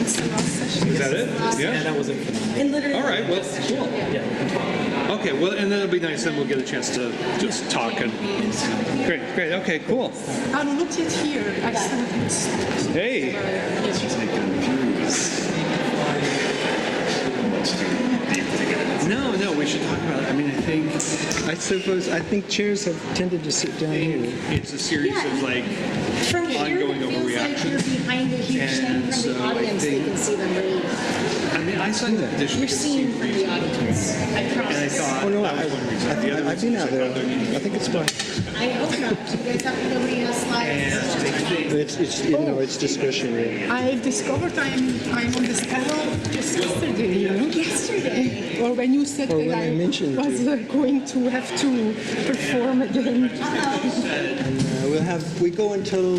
It's the last session. Is that it? Yeah. That was it. And literally, All right. Well, cool. Okay. Well, and then it'll be nice. Then we'll get a chance to just talk and. Great. Great. Okay. Cool. I'm not yet here. I still Hey. No, we should talk about it. I mean, I think chairs have tended to sit down here. it's a series of like From here, ongoing it feels like you're overreactions. behind a huge thing And from so the I audience. They think- can see them really. I mean, I signed the petition You're because it seen seemed from the reasonable. audience. I And I promise. thought Oh no, that was one reason. The other I've been out there. I think it's fine. I hope not. You guys have nobody has slides. And I think It's discretionary. I discovered I'm on this panel just yesterday, you know? Yesterday. Or when you said Or that when I mentioned was going to have to perform again. We go until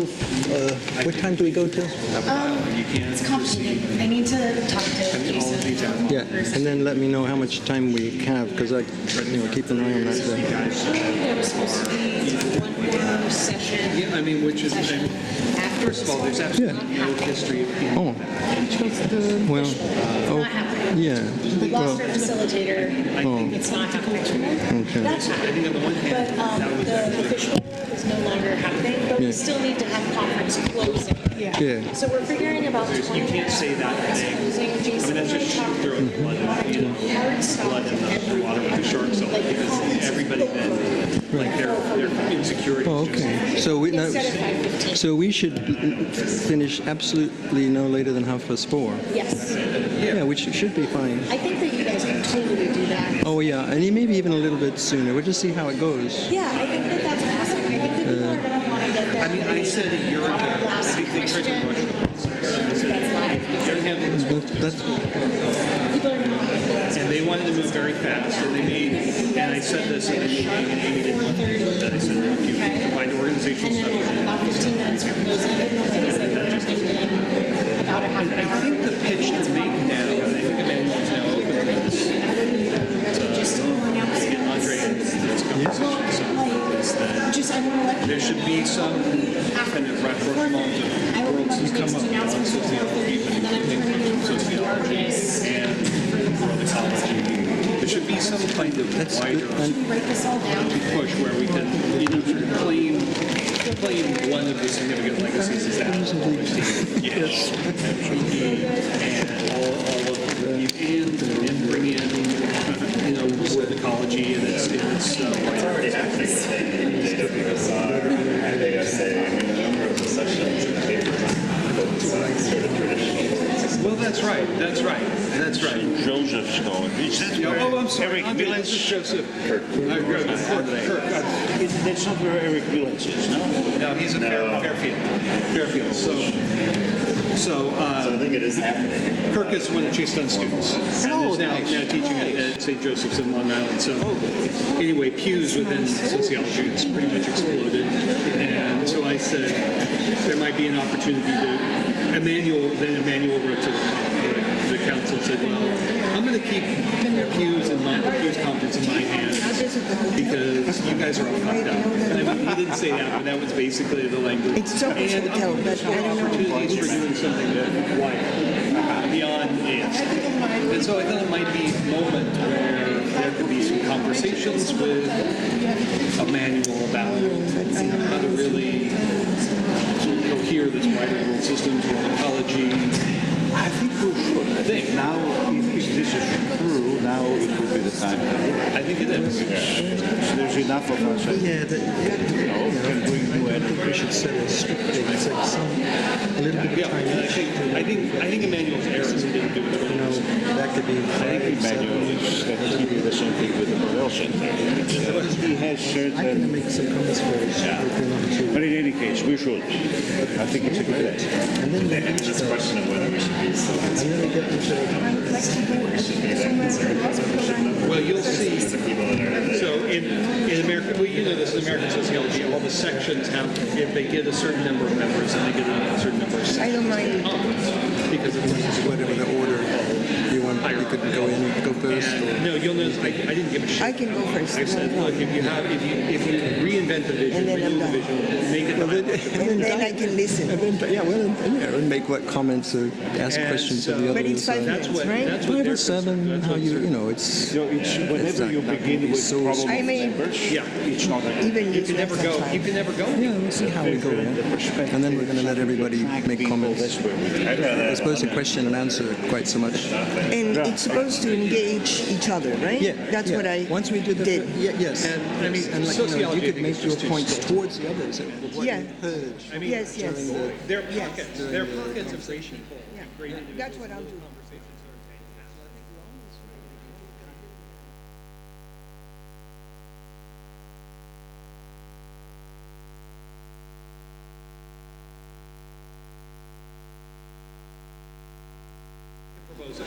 what time do we go till? It's complicated. I need to talk to Jason. Yeah, and then let me know how much time we have because I keep an eye on that thing. There was supposed to be one more session. yeah, I mean, which is After first of all, there's absolutely no history of Oh, Because the well, Not happening. yeah. We lost our facilitator. Oh, It's not happening. okay. That's I happening. think on the one hand, But the official is no longer happening, but we still need to have conference closing. Yeah. So we're figuring about 20 you can't say that thing. closing. I Jason mean, that's and I just talked throwing blood in, hard stop blood in the water with the sharks on because everybody then, like their insecurity. Oh, okay. So we instead of 5:15. So we should finish absolutely no later than 4:30. Yes. Yeah, which should be fine. I think that you guys can totally do that. Oh yeah, and maybe even a little bit sooner. We'll just see how it goes. Yeah, I think that that's awesome. I think that people are going to want to get there. I mean, I said a year ago, I think they tried to rush it. That's live. They're having this That's People are going to want to get there. and they wanted to move very fast, and they made, and I said this in the meeting, and Amy didn't want to do that. I said, if you can find organizational And stuff. then about 15 minutes from closing, I didn't know what they were just thinking about a half an I hour. think the pitch to make now, and I think Emmanuel's now open to this, Just announce and Andrej and this conversation, is that just I want to let there should be some kind of rapprochement I of will worlds make that come up the on announcements sociology, and then I'm turning into sociology and world-ecology. There should be some kind of wider write this all down. push where we can, sort of claim one of the significant legacies is that. Yes. And all of the, and bring in, world-ecology and its It's already happening today because they are saying a number of the sessions and papers focus on sort of traditional. well, that's right. Joseph's going. Is that Oh, I'm sorry. Eric Andrej, Billings? this is Joseph. Kirk. That's not where Eric Billings is, no? No, he's a Fairfield. So I think it is happening. Kirk is one of Chase Dunn's students. And is now teaching at St. Joseph's in Long Island. So anyway, pews within sociology has pretty much exploded. And so I said there might be an opportunity to Emmanuel wrote to the council and said, well, I'm going to keep Pews conference in my hands because you guys are all fucked up. And I mean, he didn't say that, but that was basically the language. It's so easy to tell, but I don't know. Opportunities for doing something that wider, beyond it. And so I thought it might be a moment where there could be some conversations with Emmanuel about how to really cohere this wider world system to ecology. I think we should. I think now, if this is true, now it would be the time. I think it is. There's enough of us. yeah. Can bring new I think we should set a strict date. It's like a little bit of Yeah, time. and I think Emmanuel's errors he didn't do it. That could be. I think Emmanuel is he did the same thing with the Borel Center. He has I can certain. make some comments first. But in any case, we should. I think it's a good idea. And then the And it's a question of whether we should be so and then we get into Well, you'll see. the people that are So in America, well, you know this in American sociology, all the sections have, if they get a certain number of members, and they get a certain number of sections. I don't mind. Because it's whatever the order you want. higher. You could go first. And, no, you'll notice I didn't give a shit. I can go first. I said, look, if you reinvent the vision, And then I'm renew the done. vision, make it dialogue. And then I can listen. And make what comments or ask And questions of so- the But others. it's 5 That's minutes, what right? that's what 5 they're or 7, that's how what you they're- know, it's... So it's whenever you begin with so problem I of may members, Yeah. it's not a even You use can never less go. than You 5. can never go. Yeah, we'll see how we go. And then we're going to let everybody make comments. That's where we I suppose a question and answer quite so much. And it's supposed to engage each other, right? That's what I Once we did the... did. Yes. And, I mean, And like, you sociology, I could think, make is your just too points slow. towards the others. What Yeah. you heard. I mean, Yes, yes. They're Yes. pockets. They're pockets of great people. Great individuals. That's what I'll do.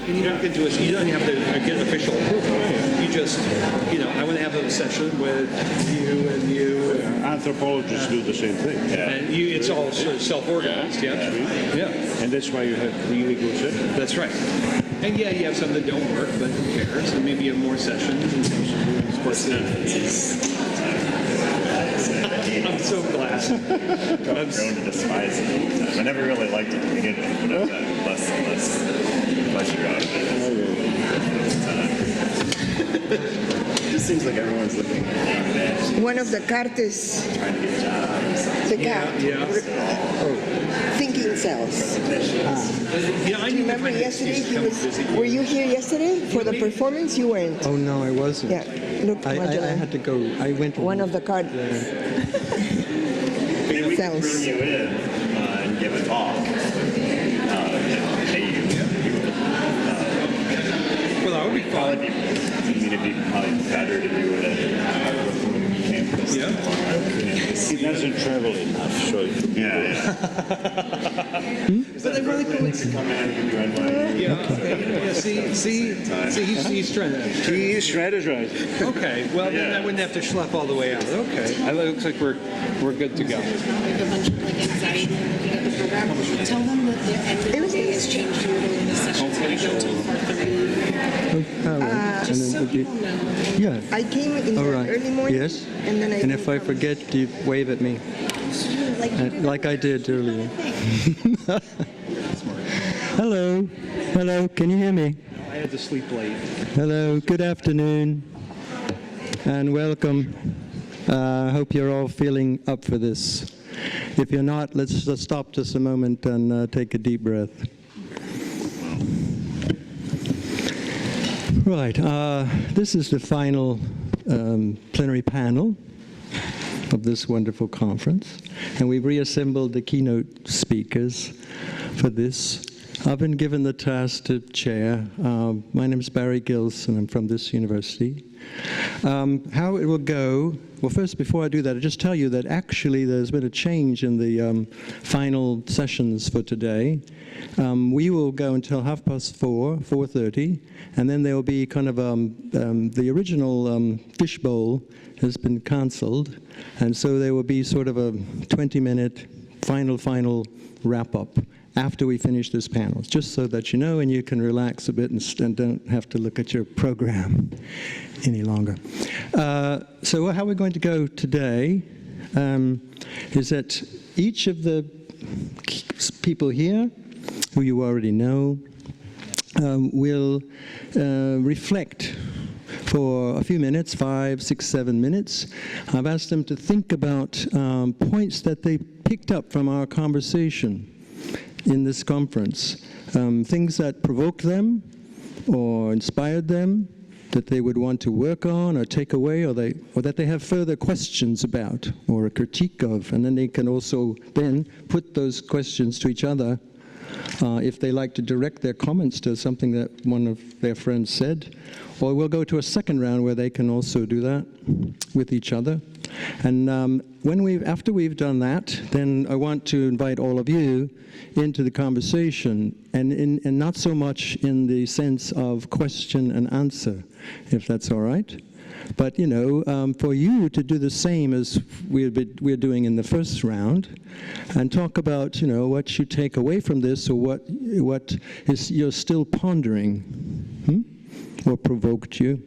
And you don't get to you don't have to get official approval. You just, I want to have a session with you and you. anthropologists do the same thing. And you, it's all sort of self-organized, yeah? Yeah, And that's why you have really good sessions. that's right. And yeah, you have some that don't work, but who cares? And maybe you have more sessions. I'm so glad. I've grown to despise it over time. I never really liked it to begin with, but I've gotten less and less pleasure out of it. It just seems like everyone's looking at One of the cartes, trying to get jobs. the cat, thinking cells. I Remember yesterday, were you here yesterday for the performance? You weren't. Oh, no, I wasn't. Yeah, look, I Marjolein. had to go. I went to One of the card Maybe we can cells. bring you in and give a talk. Pay you. Well, that would be fun. It'd be probably better to do it at campus. Yeah. He doesn't travel enough, so Yeah. But they really cool. To come in and give you NYU. Yeah, see, he's trying to. he is strategizing. Okay, well, then I wouldn't have to schlep all the way out. Okay, it looks like we're good to go. I have a bunch of like anxiety looking at the program. Tell them that their end of the day has changed more than the session's going to go till 4:30. All right. And then would you, People know. yeah. I came in All the right. early morning. Yes. And then I. And if I forget, you wave at me, like I did earlier. Hello. Hello. Can you hear me? I had to sleep late. Hello. Good afternoon. And welcome. I hope you're all feeling up for this. If you're not, let's stop just a moment and take a deep breath. Right. This is the final plenary panel of this wonderful conference. And we've reassembled the keynote speakers for this. I've been given the task to chair. My name is Barry Gills, and I'm from this university. How it will go, well, first, before I do that, I'll just tell you that actually there's been a change in the final sessions for today. We will go until 4:30, and then there will be kind of the original fishbowl has been cancelled, and so there will be sort of a 20-minute final wrap-up after we finish this panel, just so that you know and you can relax a bit and don't have to look at your program any longer. So how we're going to go today is that each of the people here, who you already know, will reflect for a few minutes, 5, 6, 7 minutes. I've asked them to think about points that they picked up from our conversation in this conference, things that provoked them or inspired them, that they would want to work on or take away, or that they have further questions about or a critique of, and then they can also then put those questions to each other if they like to direct their comments to something that one of their friends said. Or we'll go to a second round where they can also do that with each other. And after we've done that, then I want to invite all of you into the conversation, and not so much in the sense of question and answer, if that's all right. But, for you to do the same as we're doing in the first round, and talk about, what you take away from this, or what is you're still pondering. or provoked you.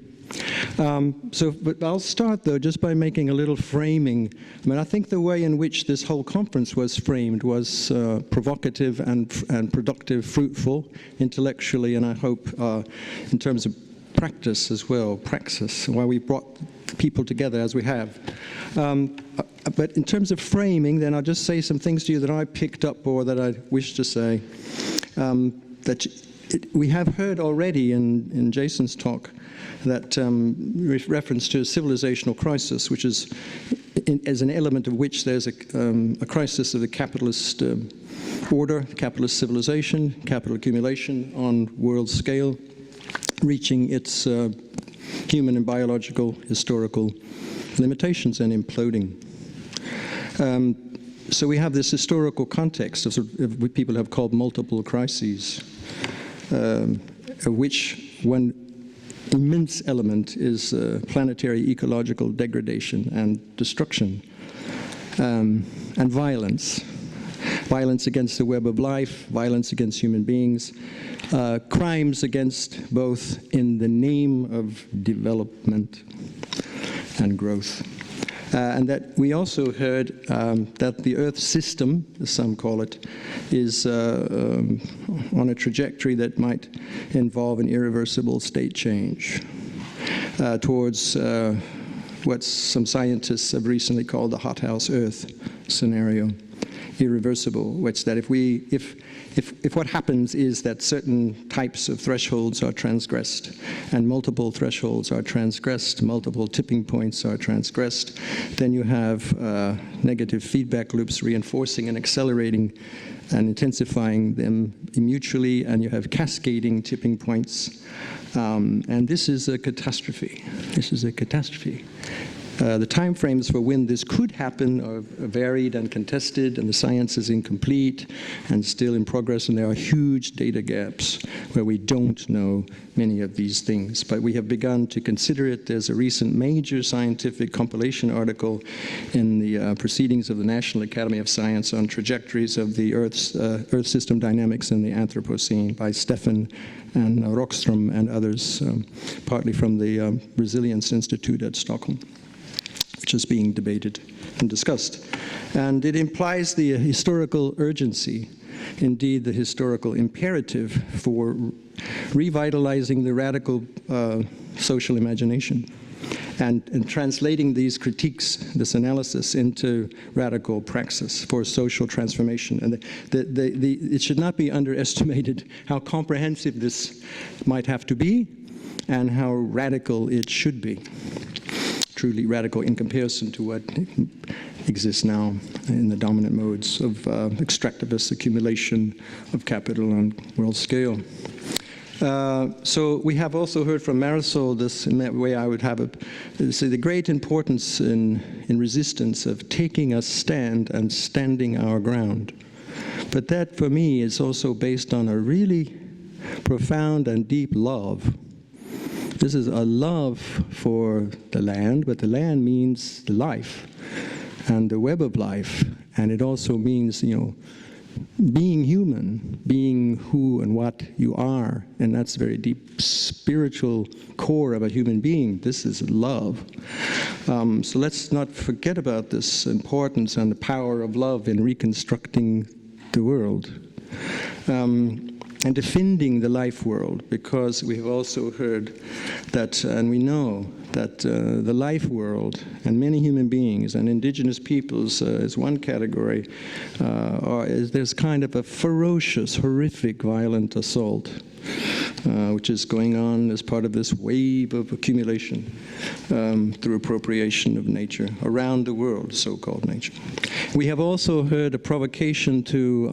But I'll start, though, just by making a little framing. I mean, I think the way in which this whole conference was framed was provocative and productive, fruitful, intellectually, and I hope in terms of practice as well, praxis, why we brought people together as we have. But in terms of framing, then I'll just say some things to you that I picked up or that I wish to say. We have heard already in Jason's talk that reference to a civilizational crisis, which is, as an element of which there's a crisis of the capitalist order, capitalist civilization, capital accumulation on world scale, reaching its human and biological historical limitations and imploding. So we have this historical context of what people have called multiple crises, of which one immense element is planetary ecological degradation and destruction, and violence. Violence against the web of life, violence against human beings, crimes against both in the name of development and growth. And that we also heard that the Earth system, as some call it, is on a trajectory that might involve an irreversible state change towards what some scientists have recently called the hothouse Earth scenario, irreversible, which that if what happens is that certain types of thresholds are transgressed and multiple thresholds are transgressed, multiple tipping points are transgressed, then you have negative feedback loops reinforcing and accelerating and intensifying them mutually, and you have cascading tipping points. And this is a catastrophe. This is a catastrophe. The time frames for when this could happen are varied and contested, and the science is incomplete and still in progress, and there are huge data gaps where we don't know many of these things. But we have begun to consider it. There's a recent major scientific compilation article in the Proceedings of the National Academy of Science on trajectories of the Earth system dynamics in the Anthropocene by Stefan and Rockström and others, partly from the Resilience Institute at Stockholm, which is being debated and discussed. And it implies the historical urgency, indeed the historical imperative for revitalizing the radical social imagination and translating these critiques, this analysis, into radical praxis for social transformation. And it should not be underestimated how comprehensive this might have to be and how radical it should be. Truly radical in comparison to what exists now in the dominant modes of extractivist accumulation of capital on world scale. So we have also heard from Marisol this, in that way I would have the great importance in resistance of taking a stand and standing our ground. But that for me is also based on a really profound and deep love. This is a love for the land, but the land means the life and the web of life, and it also means, being human, being who and what you are, and that's the very deep spiritual core of a human being. This is love. So let's not forget about this importance and the power of love in reconstructing the world. And defending the life world, because we have also heard that, and we know that the life world and many human beings and indigenous peoples is one category, there's kind of a ferocious, horrific, violent assault which is going on as part of this wave of accumulation through appropriation of nature around the world, so-called nature. We have also heard a provocation to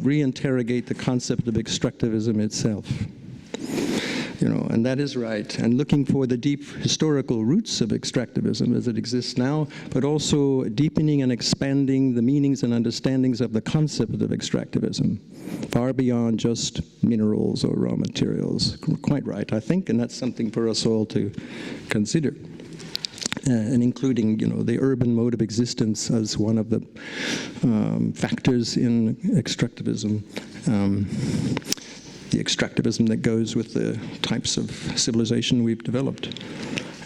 reinterrogate the concept of extractivism itself. And that is right. And looking for the deep historical roots of extractivism as it exists now, but also deepening and expanding the meanings and understandings of the concept of extractivism, far beyond just minerals or raw materials. Quite right, I think, and that's something for us all to consider. And including, the urban mode of existence as one of the factors in extractivism. the extractivism that goes with the types of civilization we've developed.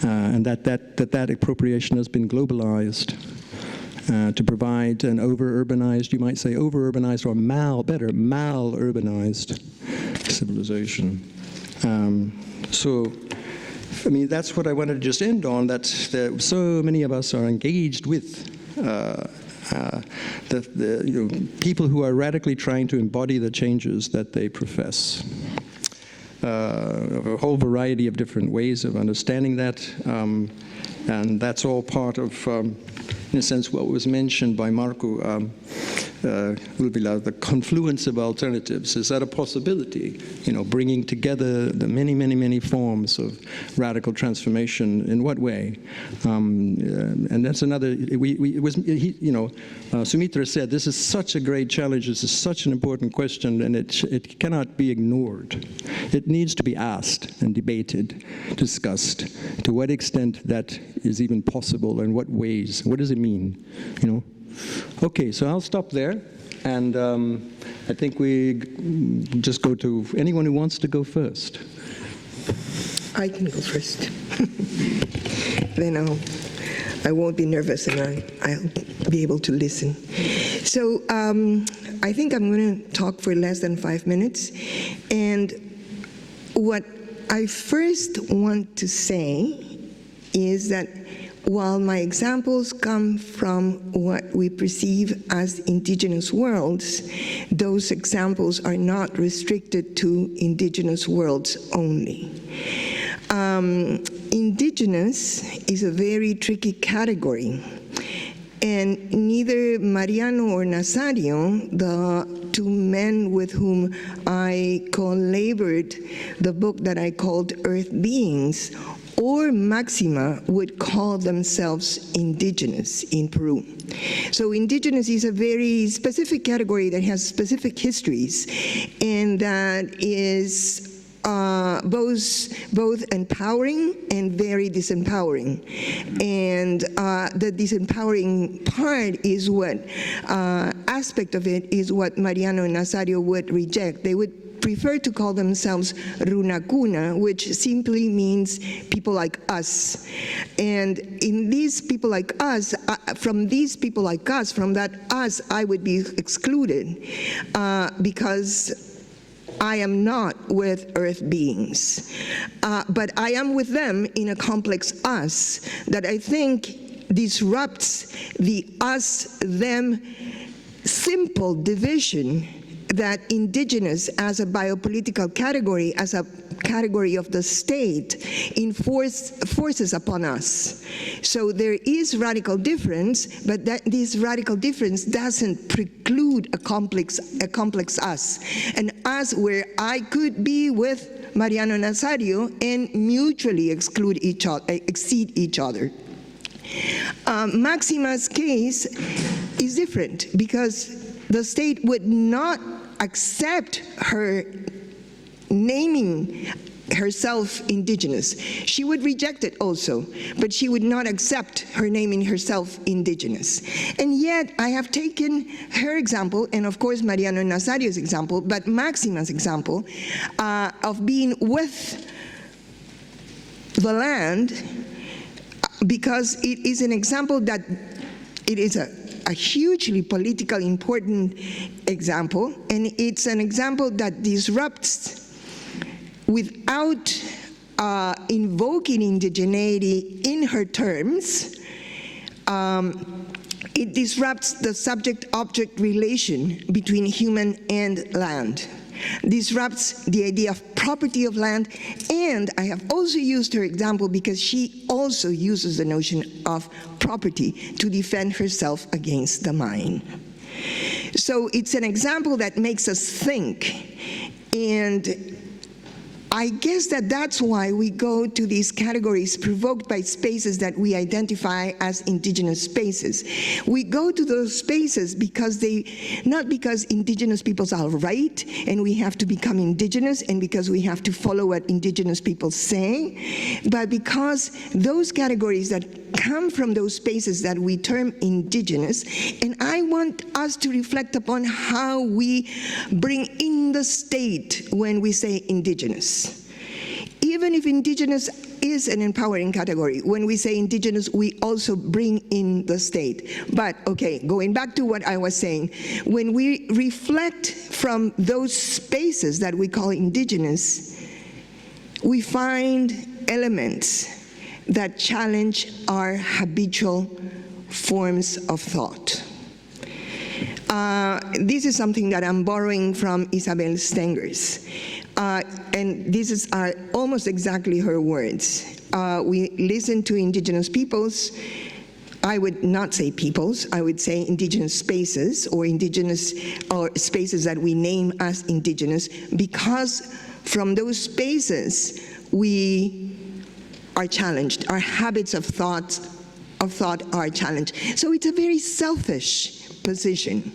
And that appropriation has been globalized to provide an over-urbanized, you might say over-urbanized or mal-urbanized civilization. So, I mean, that's what I wanted to just end on, that so many of us are engaged with people who are radically trying to embody the changes that they profess. Of a whole variety of different ways of understanding that, and that's all part of, in a sense, what was mentioned by Marco Ulvila, the confluence of alternatives. Is that a possibility? You know, bringing together the many, many, many forms of radical transformation. In what way? And that's another. Sumitra said, this is such a great challenge. This is such an important question, and it cannot be ignored. It needs to be asked and debated, discussed. To what extent that is even possible, and what ways? What does it mean? You know. Okay, so I'll stop there, and I think we just go to anyone who wants to go first. I can go first. Then I won't be nervous, and I'll be able to listen. So I think I'm going to talk for less than 5 minutes, and what I first want to say is that while my examples come from what we perceive as indigenous worlds, those examples are not restricted to indigenous worlds only. Indigenous is a very tricky category, and neither Mariano or Nazario, the two men with whom I co-labored the book that I called Earth Beings, or Maxima would call themselves indigenous in Peru. So indigenous is a very specific category that has specific histories, and that is both empowering and very disempowering. And the disempowering part is what, aspect of it is what Mariano and Nazario would reject. They would prefer to call themselves Runakuna, which simply means people like us. And in these people like us, from that us, I would be excluded because I am not with Earth beings. But I am with them in a complex us that I think disrupts the us-them simple division that indigenous as a biopolitical category, as a category of the state, forces upon us. So there is radical difference, but this radical difference doesn't preclude a complex us. An us where I could be with Mariano Nazario and mutually exceed each other. Maxima's case is different because the state would not accept her naming herself indigenous. She would reject it also, but she would not accept her naming herself indigenous. And yet, I have taken her example, and of course Mariano Nazario's example, but Maxima's example of being with the land, because it is an example that it is a hugely politically important example, and it's an example that disrupts without invoking indigeneity in her terms. It disrupts the subject-object relation between human and land, disrupts the idea of property of land, and I have also used her example because she also uses the notion of property to defend herself against the mine. So it's an example that makes us think, and I guess that's why we go to these categories provoked by spaces that we identify as indigenous spaces. We go to those spaces because not because indigenous peoples are right and we have to become indigenous and because we have to follow what indigenous people say, but because those categories that come from those spaces that we term indigenous, and I want us to reflect upon how we bring in in the state when we say indigenous. Even if indigenous is an empowering category, when we say indigenous, we also bring in the state. But, okay, going back to what I was saying, when we reflect from those spaces that we call indigenous, we find elements that challenge our habitual forms of thought. This is something that I'm borrowing from Isabel Stengers. And this is almost exactly her words. We listen to indigenous peoples. I would not say peoples, I would say indigenous spaces or spaces that we name as indigenous, because from those spaces we are challenged. Our habits of thought are challenged. So it's a very selfish position.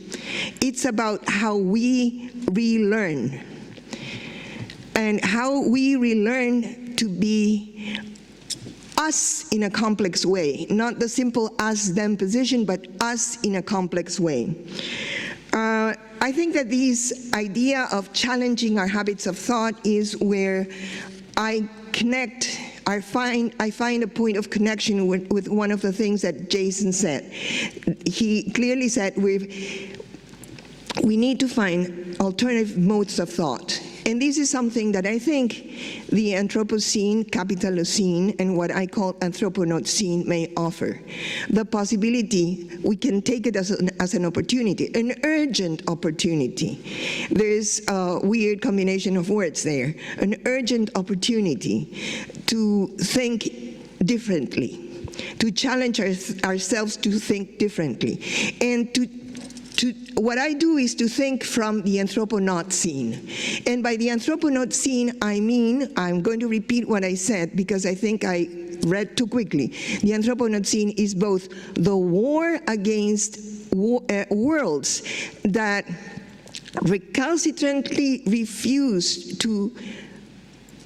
It's about how we relearn, and how we relearn to be us in a complex way, not the simple us-them position, but us in a complex way. I think that this idea of challenging our habits of thought is where I find a point of connection with one of the things that Jason said. He clearly said we need to find alternative modes of thought. And this is something that I think the Anthropocene, Capitalocene, and what I call Anthroponocene may offer. The possibility, we can take it as an opportunity, an urgent opportunity. There's a weird combination of words there. An urgent opportunity to think differently, to challenge ourselves to think differently, and what I do is to think from the Anthroponocene. And by the Anthroponocene, I mean, I'm going to repeat what I said because I think I read too quickly. The Anthroponocene is both the war against worlds that recalcitrantly refuse to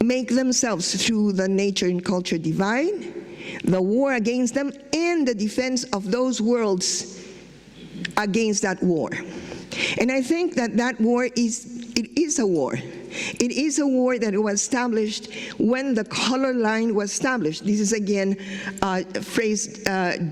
make themselves through the nature and culture divide, the war against them, and the defense of those worlds against that war. And I think that war is a war. It is a war that was established when the color line was established. This is again a phrase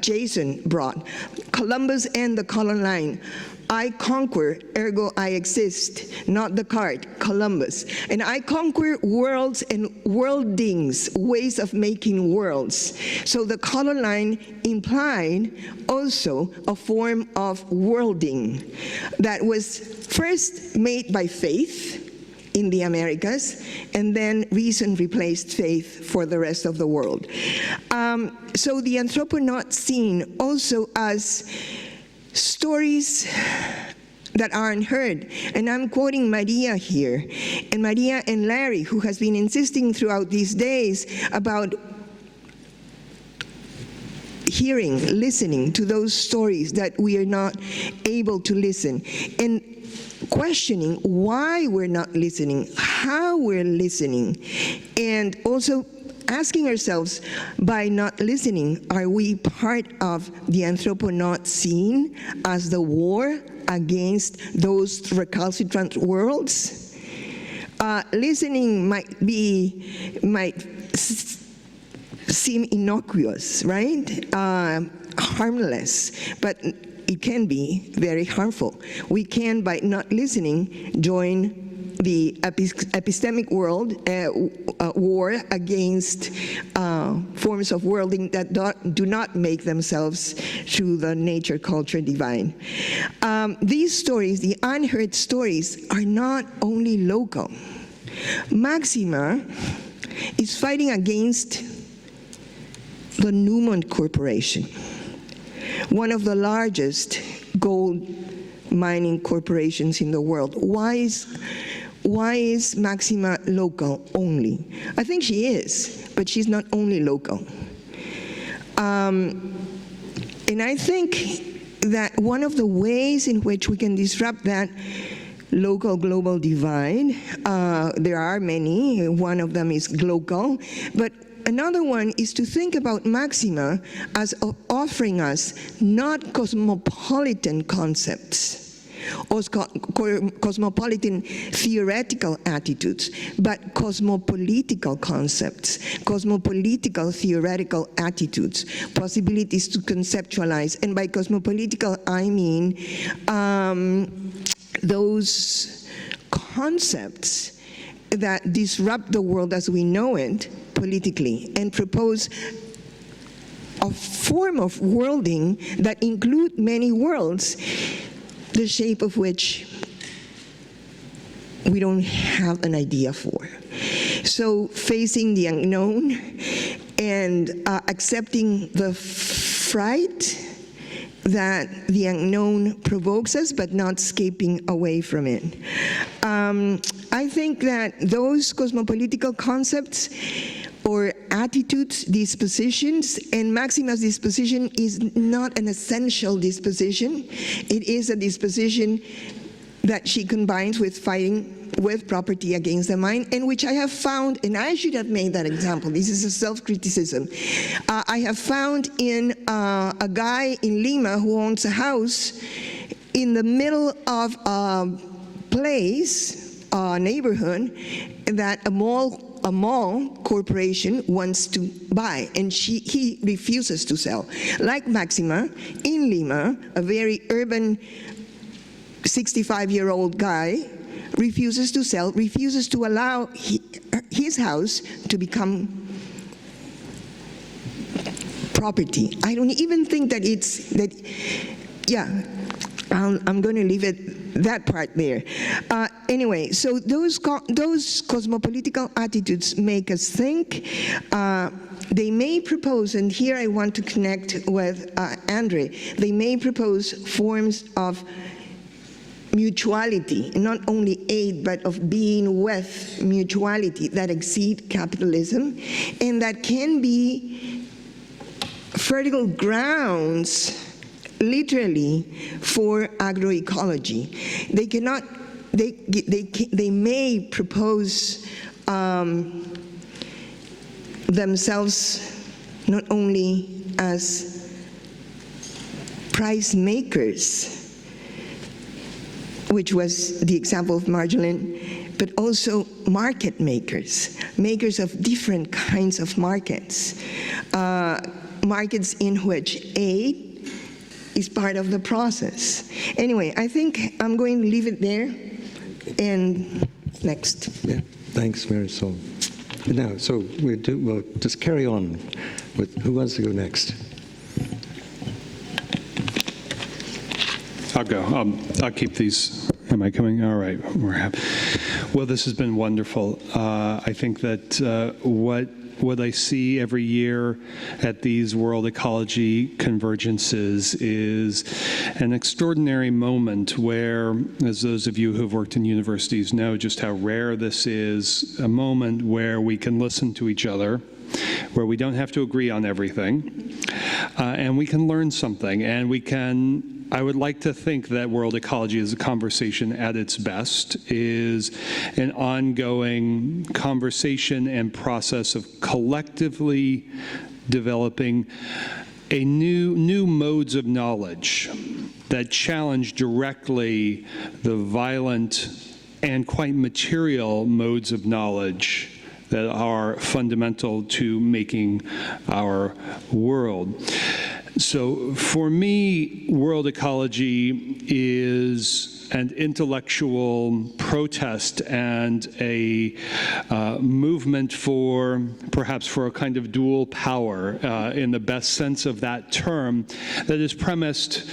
Jason brought. Columbus and the color line. I conquer, ergo I exist, not Descartes, Columbus. And I conquer worlds and worldings, ways of making worlds. So the color line implied also a form of worlding that was first made by faith in the Americas, and then reason replaced faith for the rest of the world. So the Anthroponocene also as stories that aren't heard. And I'm quoting Maria here, and Maria and Larry, who has been insisting throughout these days about hearing, listening to those stories that we are not able to listen, and questioning why we're not listening, how we're listening, and also asking ourselves, by not listening, are we part of the Anthroponocene as the war against those recalcitrant worlds? Listening might seem innocuous, right? Harmless, but it can be very harmful. We can, by not listening, join the epistemic world war against forms of worlding that do not make themselves through the nature-culture divine. These stories, the unheard stories, are not only local. Maxima is fighting against the Newmont Corporation, one of the largest gold mining corporations in the world. Why is Maxima local only? I think she is, but she's not only local. And I think that one of the ways in which we can disrupt that local-global divide, there are many, one of them is glocal, but another one is to think about Maxima as offering us not cosmopolitan concepts, or cosmopolitan theoretical attitudes, but cosmopolitical concepts, cosmopolitical theoretical attitudes, possibilities to conceptualize. And by cosmopolitical, I mean those concepts that disrupt the world as we know it politically and propose a form of worlding that include many worlds, the shape of which we don't have an idea for. So facing the unknown and accepting the fright that the unknown provokes us, but not escaping away from it. I think that those cosmopolitical concepts or attitudes, dispositions, and Maxima's disposition is not an essential disposition. It is a disposition that she combines with fighting with property against the mind, and which I have found, and I should have made that example, this is a self-criticism, I have found in a guy in Lima who owns a house in the middle of a place, a neighborhood, that a mall corporation wants to buy, and he refuses to sell. Like Maxima, in Lima, a very urban 65-year-old guy refuses to sell, refuses to allow his house to become property. I don't even think that it's, that, yeah, I'm going to leave it, that part there. Anyway, so those cosmopolitical attitudes make us think. They may propose, and here I want to connect with Andrej, they may propose forms of mutuality, not only aid, but of being with mutuality that exceed capitalism, and that can be fertile grounds, literally, for agroecology. They cannot, they may propose themselves not only as price makers, which was the example of Marjolein, but also market makers, makers of different kinds of markets, markets in which aid is part of the process. Anyway, I think I'm going to leave it there, and next. Yeah, thanks, Marisol. Now, so we'll just carry on with who wants to go next. I'll go. I'll keep these. Am I coming? All right. We're happy. Well, this has been wonderful. I think that what I see every year at these World Ecology convergences is an extraordinary moment where, as those of you who have worked in universities know just how rare this is, a moment where we can listen to each other, where we don't have to agree on everything, and we can learn something, and we can. I would like to think that World Ecology as a conversation at its best is an ongoing conversation and process of collectively developing a new modes of knowledge that challenge directly the violent and quite material modes of knowledge that are fundamental to making our world. So for me, World Ecology is an intellectual protest and a movement for, perhaps for a kind of dual power, in the best sense of that term, that is premised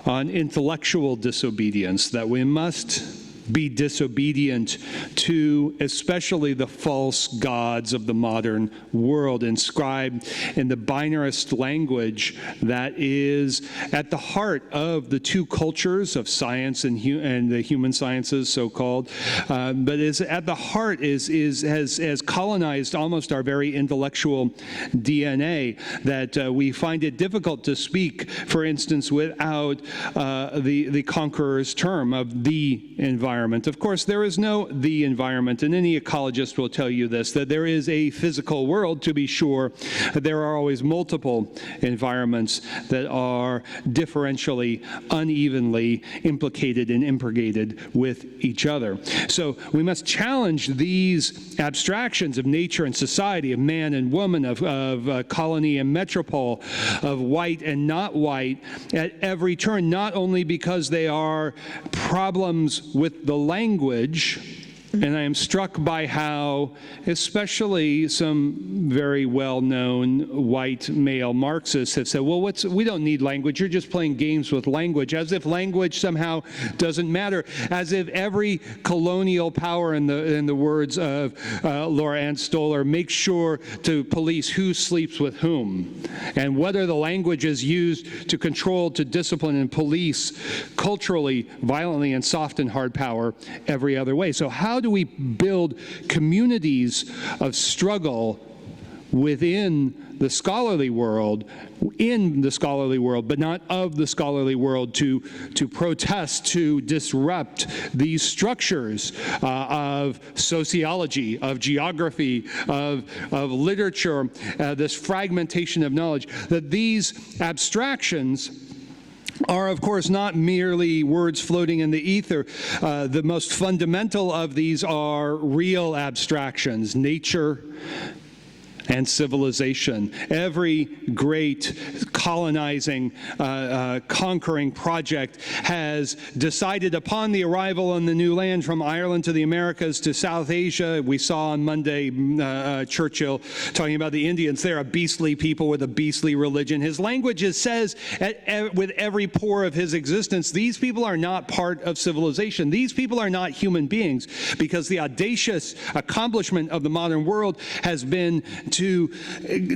on intellectual disobedience, that we must be disobedient to especially the false gods of the modern world, inscribed in the binarist language that is at the heart of the two cultures of science and the human sciences, so-called, but is at the heart has colonized almost our very intellectual DNA, that we find it difficult to speak, for instance, without the conqueror's term of the environment. environment. Of course, there is no the environment, and any ecologist will tell you this, that there is a physical world, to be sure, but there are always multiple environments that are differentially, unevenly implicated and impregnated with each other. So we must challenge these abstractions of nature and society, of man and woman, of colony and metropole, of white and not white, at every turn, not only because they are problems with the language, and I am struck by how, especially some very well-known white male Marxists have said, well, we don't need language, you're just playing games with language, as if language somehow doesn't matter, as if every colonial power, in the words of Laura Ann Stoller, makes sure to police who sleeps with whom, and whether the language is used to control, to discipline, and police culturally, violently, and soft and hard power every other way. So how do we build communities of struggle within the scholarly world, in the scholarly world, but not of the scholarly world, to protest, to disrupt these structures of sociology, of geography, of literature, this fragmentation of knowledge, that these abstractions are, of course, not merely words floating in the ether. The most fundamental of these are real abstractions, nature and civilization. Every great colonizing, conquering project has decided upon the arrival on the new land, from Ireland to the Americas to South Asia. We saw on Monday Churchill talking about the Indians. They're a beastly people with a beastly religion. His language says with every pore of his existence, these people are not part of civilization. These people are not human beings, because the audacious accomplishment of the modern world has been to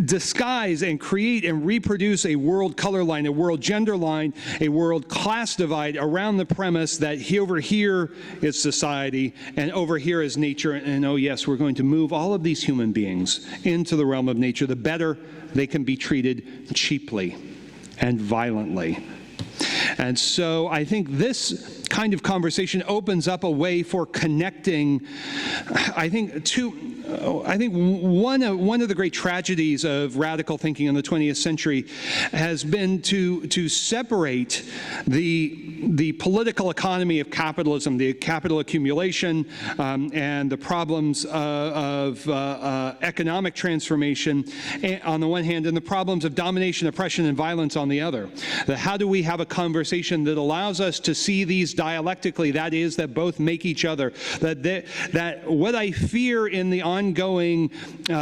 disguise and create and reproduce a world color line, a world gender line, a world class divide around the premise that over here is society and over here is nature, and oh yes, we're going to move all of these human beings into the realm of nature, the better they can be treated cheaply and violently. And so I think this kind of conversation opens up a way for connecting, I think one of the great tragedies of radical thinking in the 20th century has been to separate the political economy of capitalism, the capital accumulation, and the problems of economic transformation on the one hand, and the problems of domination, oppression, and violence on the other. How do we have a conversation that allows us to see these dialectically, that is, that both make each other, that what I fear in the ongoing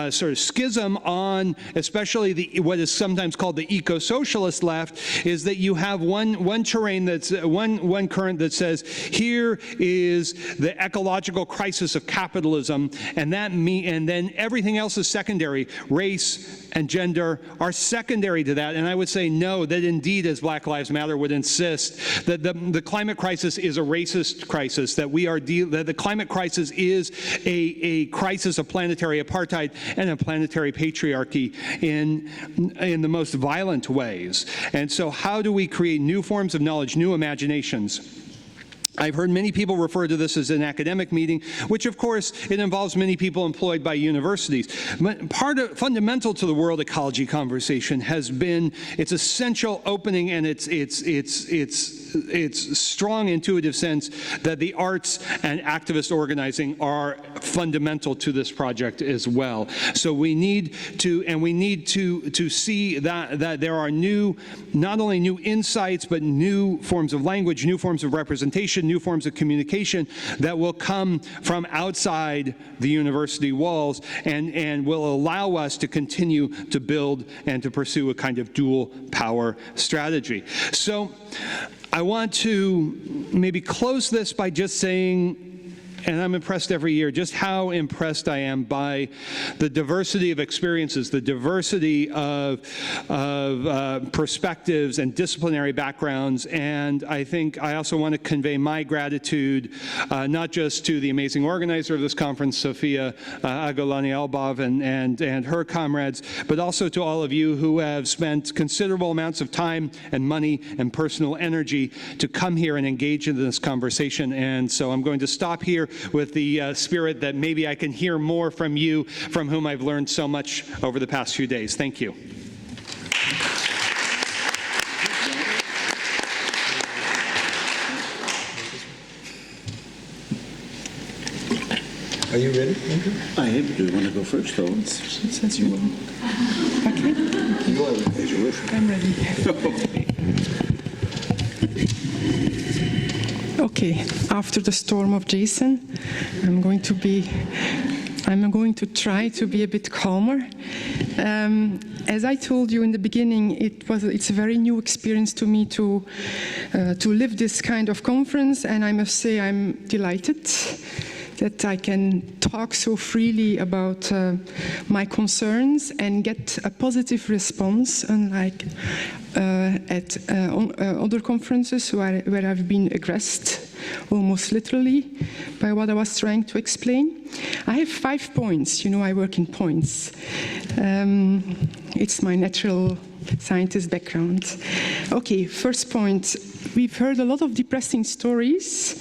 sort of schism on especially what is sometimes called the eco-socialist left is that you have one terrain that's one current that says here is the ecological crisis of capitalism, and then everything else is secondary. Race and gender are secondary to that, and I would say no, that indeed, as Black Lives Matter would insist, that the climate crisis is a racist crisis, that that the climate crisis is a crisis of planetary apartheid and a planetary patriarchy in the most violent ways. And so how do we create new forms of knowledge, new imaginations? I've heard many people refer to this as an academic meeting, which of course it involves many people employed by universities. But fundamental to the world ecology conversation has been its essential opening and its strong intuitive sense that the arts and activist organizing are fundamental to this project as well. So we need to see that there are not only new insights, but new forms of language, new forms of representation, new forms of communication that will come from outside the university walls and will allow us to continue to build and to pursue a kind of dual power strategy. So I want to maybe close this by just saying and I'm impressed every year, just how impressed I am by the diversity of experiences, the diversity of perspectives and disciplinary backgrounds. And I think I also want to convey my gratitude, not just to the amazing organizer of this conference, Sofia Agolani-Albov, and her comrades, but also to all of you who have spent considerable amounts of time and money and personal energy to come here and engage in this conversation. And so I'm going to stop here with the spirit that maybe I can hear more from you, from whom I've learned so much over the past few days. Thank you. Are you ready, Andrew? I am. Do you want to go first, though? Since you want. Okay. You are as you wish. I'm ready. Okay. After the storm of Jason, I'm going to try to be a bit calmer. As I told you in the beginning, it's a very new experience to me to live this kind of conference, and I must say I'm delighted that I can talk so freely about my concerns and get a positive response, unlike at other conferences where I've been aggressed, almost literally, by what I was trying to explain. I have 5 points. You know, I work in points. It's my natural scientist background. Okay, first point. We've heard a lot of depressing stories.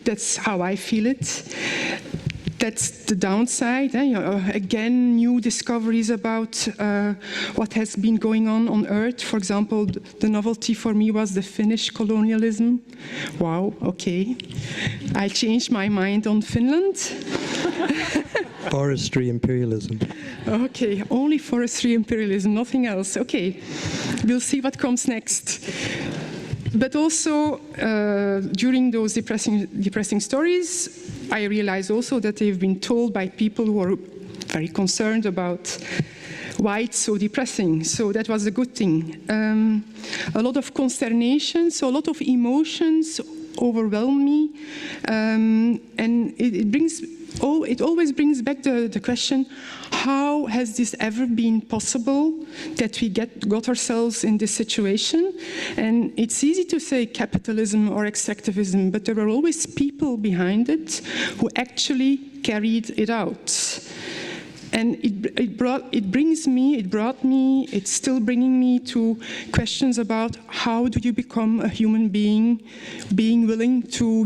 That's how I feel it. That's the downside. Again, new discoveries about what has been going on Earth. For example, the novelty for me was the Finnish colonialism. Wow, okay. I changed my mind on Finland. Forestry imperialism. Okay, only forestry imperialism, nothing else. Okay, we'll see what comes next. But also, during those depressing stories, I realized also that they've been told by people who are very concerned about why it's so depressing. So that was a good thing. A lot of consternation, so a lot of emotions overwhelm me. And it always brings back the question, how has this ever been possible that we got ourselves in this situation? And it's easy to say capitalism or extractivism, but there were always people behind it who actually carried it out. And it's still bringing me to questions about how do you become a human being willing to,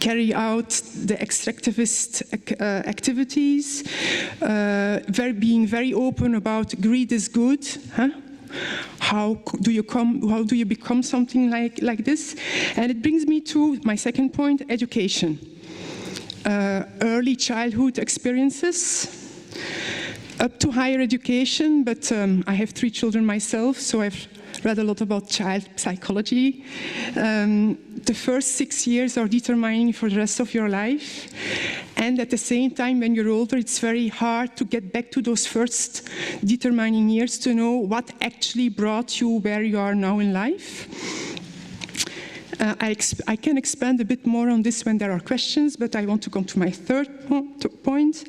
carry out the extractivist activities, being very open about greed is good. How do you become something like this? And it brings me to my second point: education. Early childhood experiences, up to higher education. But I have 3 children myself, so I've read a lot about child psychology. The first 6 years are determining for the rest of your life. And at the same time, when you're older, it's very hard to get back to those first determining years to know what actually brought you where you are now in life. I can expand a bit more on this when there are questions, but I want to come to my third point.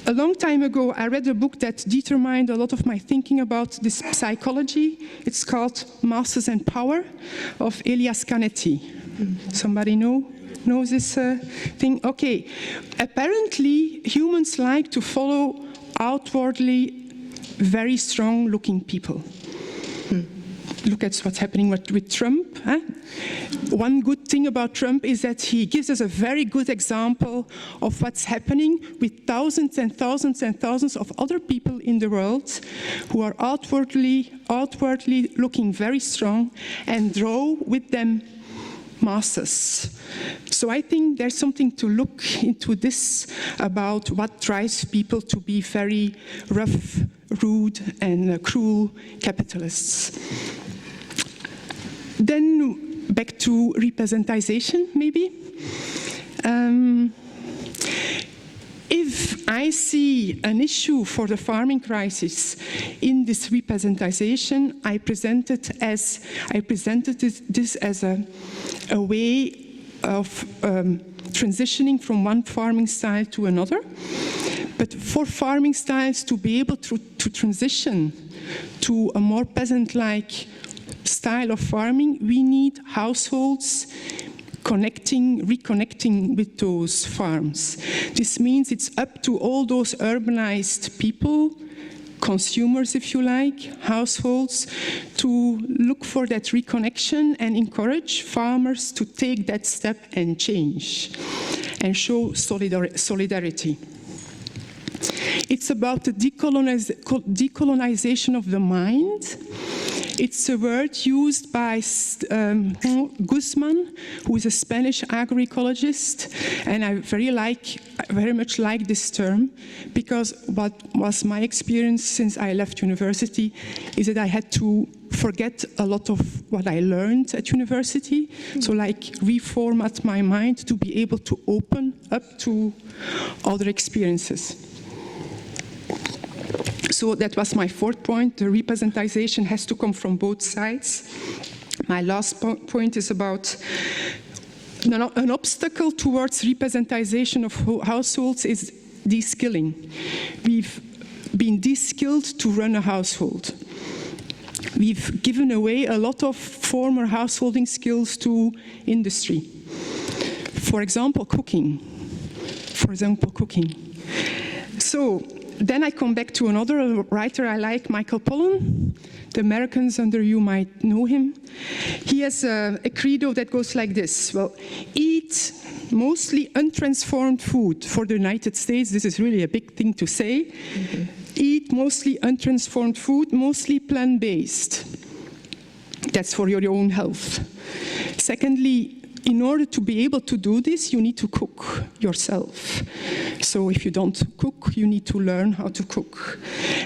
A long time ago, I read a book that determined a lot of my thinking about this psychology. It's called Masters and Power of Elias Canetti. Somebody knows this thing? Okay. Apparently, humans like to follow outwardly very strong-looking people. Look at what's happening with Trump. One good thing about Trump is that he gives us a very good example of what's happening with thousands and thousands and thousands of other people in the world who are outwardly looking very strong and draw with them masses. So I think there's something to look into this about what drives people to be very rough, rude, and cruel capitalists. Then back to representation, maybe. If I see an issue for the farming crisis in this representation. I presented this as a way of transitioning from one farming style to another. But for farming styles to be able to transition to a more peasant-like style of farming, we need households reconnecting with those farms. This means it's up to all those urbanized people, consumers, if you like, households, to look for that reconnection and encourage farmers to take that step and change and show solidarity. It's about the decolonization of the mind. It's a word used by Guzman, who is a Spanish agroecologist, and I very much like this term, because what was my experience since I left university is that I had to forget a lot of what I learned at university, so like reformat my mind to be able to open up to other experiences. So that was my fourth point. The representation has to come from both sides. My last point is about an obstacle towards representation of households is de-skilling. We've been de-skilled to run a household. We've given away a lot of former householding skills to industry. For example, cooking. So, then I come back to another writer I like, Michael Pollan. The Americans under you might know him. He has a credo that goes like this. Well, eat mostly untransformed food. For the United States, this is really a big thing to say. Mm-hmm. Eat mostly untransformed food, mostly plant-based. That's for your own health. Secondly, in order to be able to do this, you need to cook yourself. So if you don't cook, you need to learn how to cook.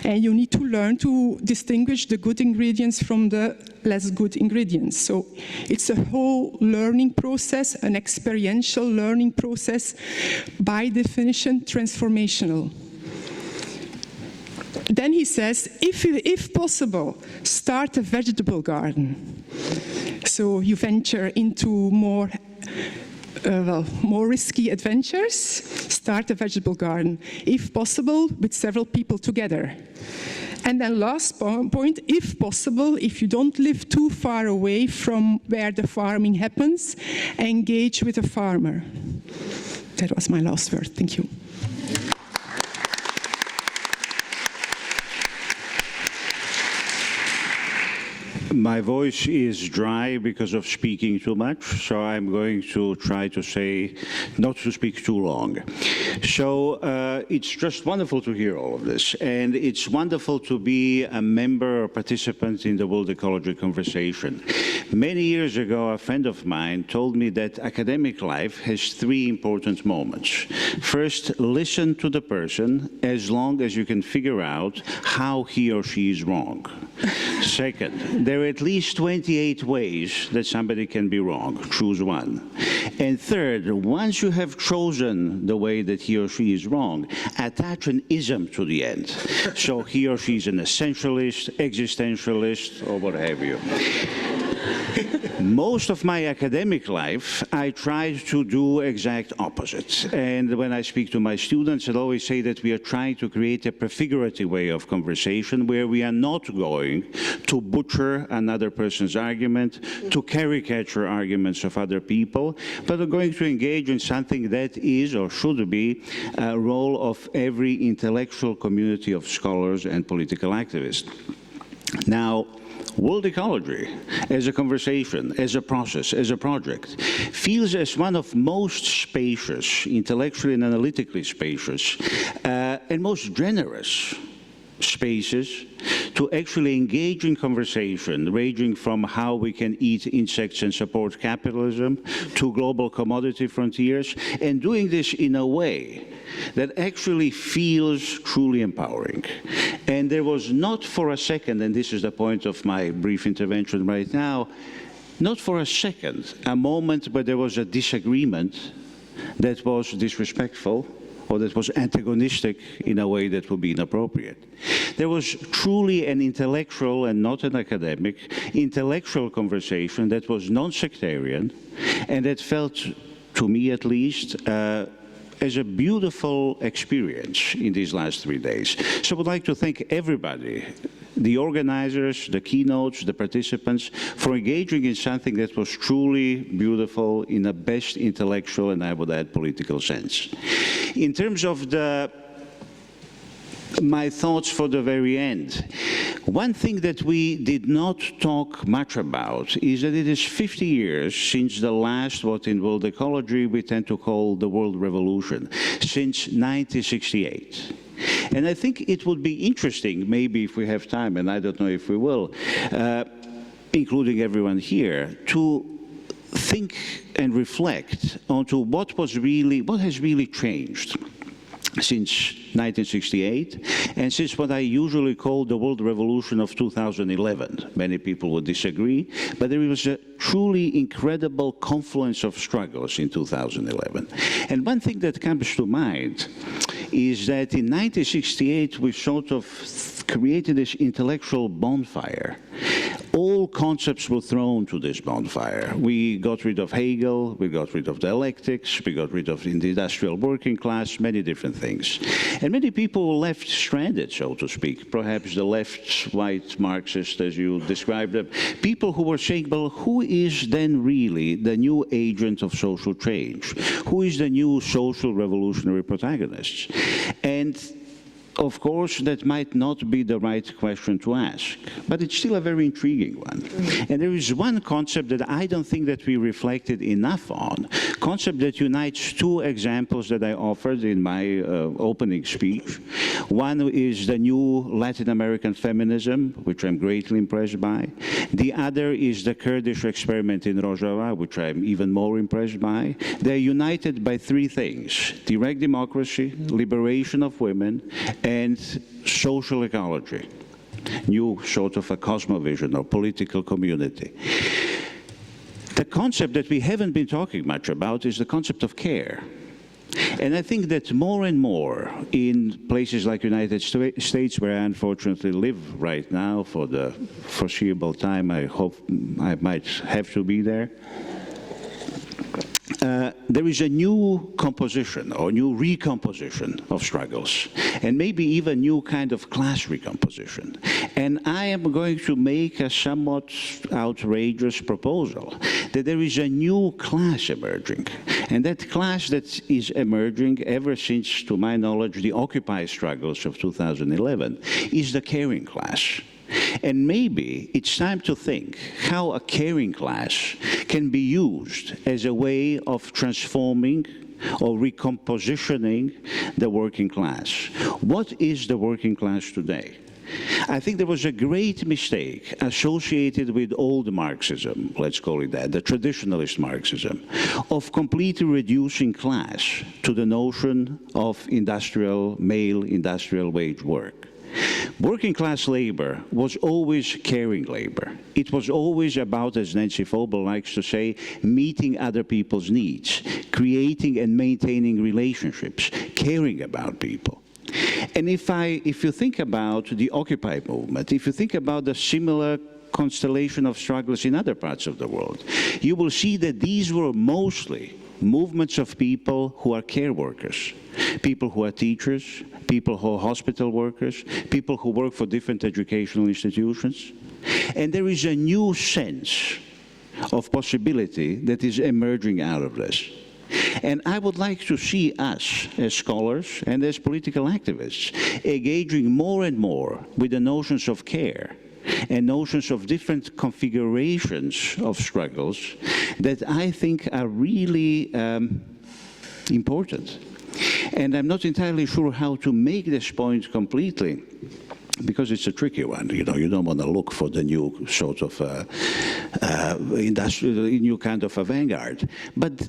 And you need to learn to distinguish the good ingredients from the less good ingredients. So it's a whole learning process, an experiential learning process, by definition transformational. Then he says, if possible, start a vegetable garden. So you venture into more risky adventures, start a vegetable garden. If possible, with several people together. And then last point, if possible, if you don't live too far away from where the farming happens, engage with a farmer. That was my last word. Thank you. My voice is dry because of speaking too much, so I'm going to try to say not to speak too long. So it's just wonderful to hear all of this, and it's wonderful to be a member or participant in the World-Ecology conversation. Many years ago, a friend of mine told me that academic life has three important moments. First, listen to the person as long as you can figure out how he or she is wrong. Second, there are at least 28 ways that somebody can be wrong. Choose one. And third, once you have chosen the way that he or she is wrong, attach an ism to the end. So he or she is an essentialist, existentialist, or what have you. Most of my academic life, I tried to do exact opposite. And when I speak to my students, I always say that we are trying to create a prefigurative way of conversation where we are not going to butcher another person's argument, to caricature arguments of other people, but are going to engage in something that is or should be a role of every intellectual community of scholars and political activists. Now, World ecology, as a conversation, as a process, as a project, feels as one of most spacious, intellectually and analytically spacious, and most generous spaces to actually engage in conversation, ranging from how we can eat insects and support capitalism to global commodity frontiers, and doing this in a way that actually feels truly empowering. And there was not for a second, and this is the point of my brief intervention right now, not for a second, a moment where there was a disagreement that was disrespectful or that was antagonistic in a way that would be inappropriate. There was truly an intellectual and not an academic, intellectual conversation that was non-sectarian and that felt, to me at least, as a beautiful experience in these last 3 days. So I would like to thank everybody, the organizers, the keynotes, the participants, for engaging in something that was truly beautiful in the best intellectual and, I would add, political sense. In terms of my thoughts for the very end, one thing that we did not talk much about is that it is 50 years since the last, what in world ecology we tend to call the world revolution, since 1968. And I think it would be interesting, maybe if we have time, and I don't know if we will, including everyone here, to think and reflect onto what has really changed since 1968, and since what I usually call the world revolution of 2011. Many people would disagree, but there was a truly incredible confluence of struggles in 2011. And one thing that comes to mind is that in 1968 we sort of created this intellectual bonfire. All concepts were thrown to this bonfire. We got rid of Hegel, we got rid of dialectics, we got rid of the industrial working class, many different things. And many people were left stranded, so to speak, perhaps the left, white Marxists, as you described them, people who were saying, well, who is then really the new agent of social change? Who is the new social revolutionary protagonist? And of course, that might not be the right question to ask, but it's still a very intriguing one. And there is one concept that I don't think that we reflected enough on, concept that unites two examples that I offered in my opening speech. One is the new Latin American feminism, which I'm greatly impressed by. The other is the Kurdish experiment in Rojava, which I'm even more impressed by. They're united by three things: direct democracy, liberation of women, and social ecology, new sort of a cosmovision or political community. The concept that we haven't been talking much about is the concept of care. And I think that more and more in places like United States, where I unfortunately live right now for the foreseeable time, I hope I might have to be there, there is a new composition or new recomposition of struggles, and maybe even new kind of class recomposition. And I am going to make a somewhat outrageous proposal that there is a new class emerging. And that class that is emerging ever since, to my knowledge, the Occupy struggles of 2011 is the caring class. And maybe it's time to think how a caring class can be used as a way of transforming or recompositioning the working class. What is the working class today? I think there was a great mistake associated with old Marxism, let's call it that, the traditionalist Marxism, of completely reducing class to the notion of male industrial wage work. Working class labor was always caring labor. It was always about, as Nancy Phobel likes to say, meeting other people's needs, creating and maintaining relationships, caring about people. And if you think about the Occupy movement, if you think about the similar constellation of struggles in other parts of the world, you will see that these were mostly movements of people who are care workers, people who are teachers, people who are hospital workers, people who work for different educational institutions. And there is a new sense of possibility that is emerging out of this. And I would like to see us as scholars and as political activists engaging more and more with the notions of care and notions of different configurations of struggles that I think are really important. And I'm not entirely sure how to make this point completely, because it's a tricky one. You know, you don't want to look for the new sort of industrial, new kind of a vanguard. But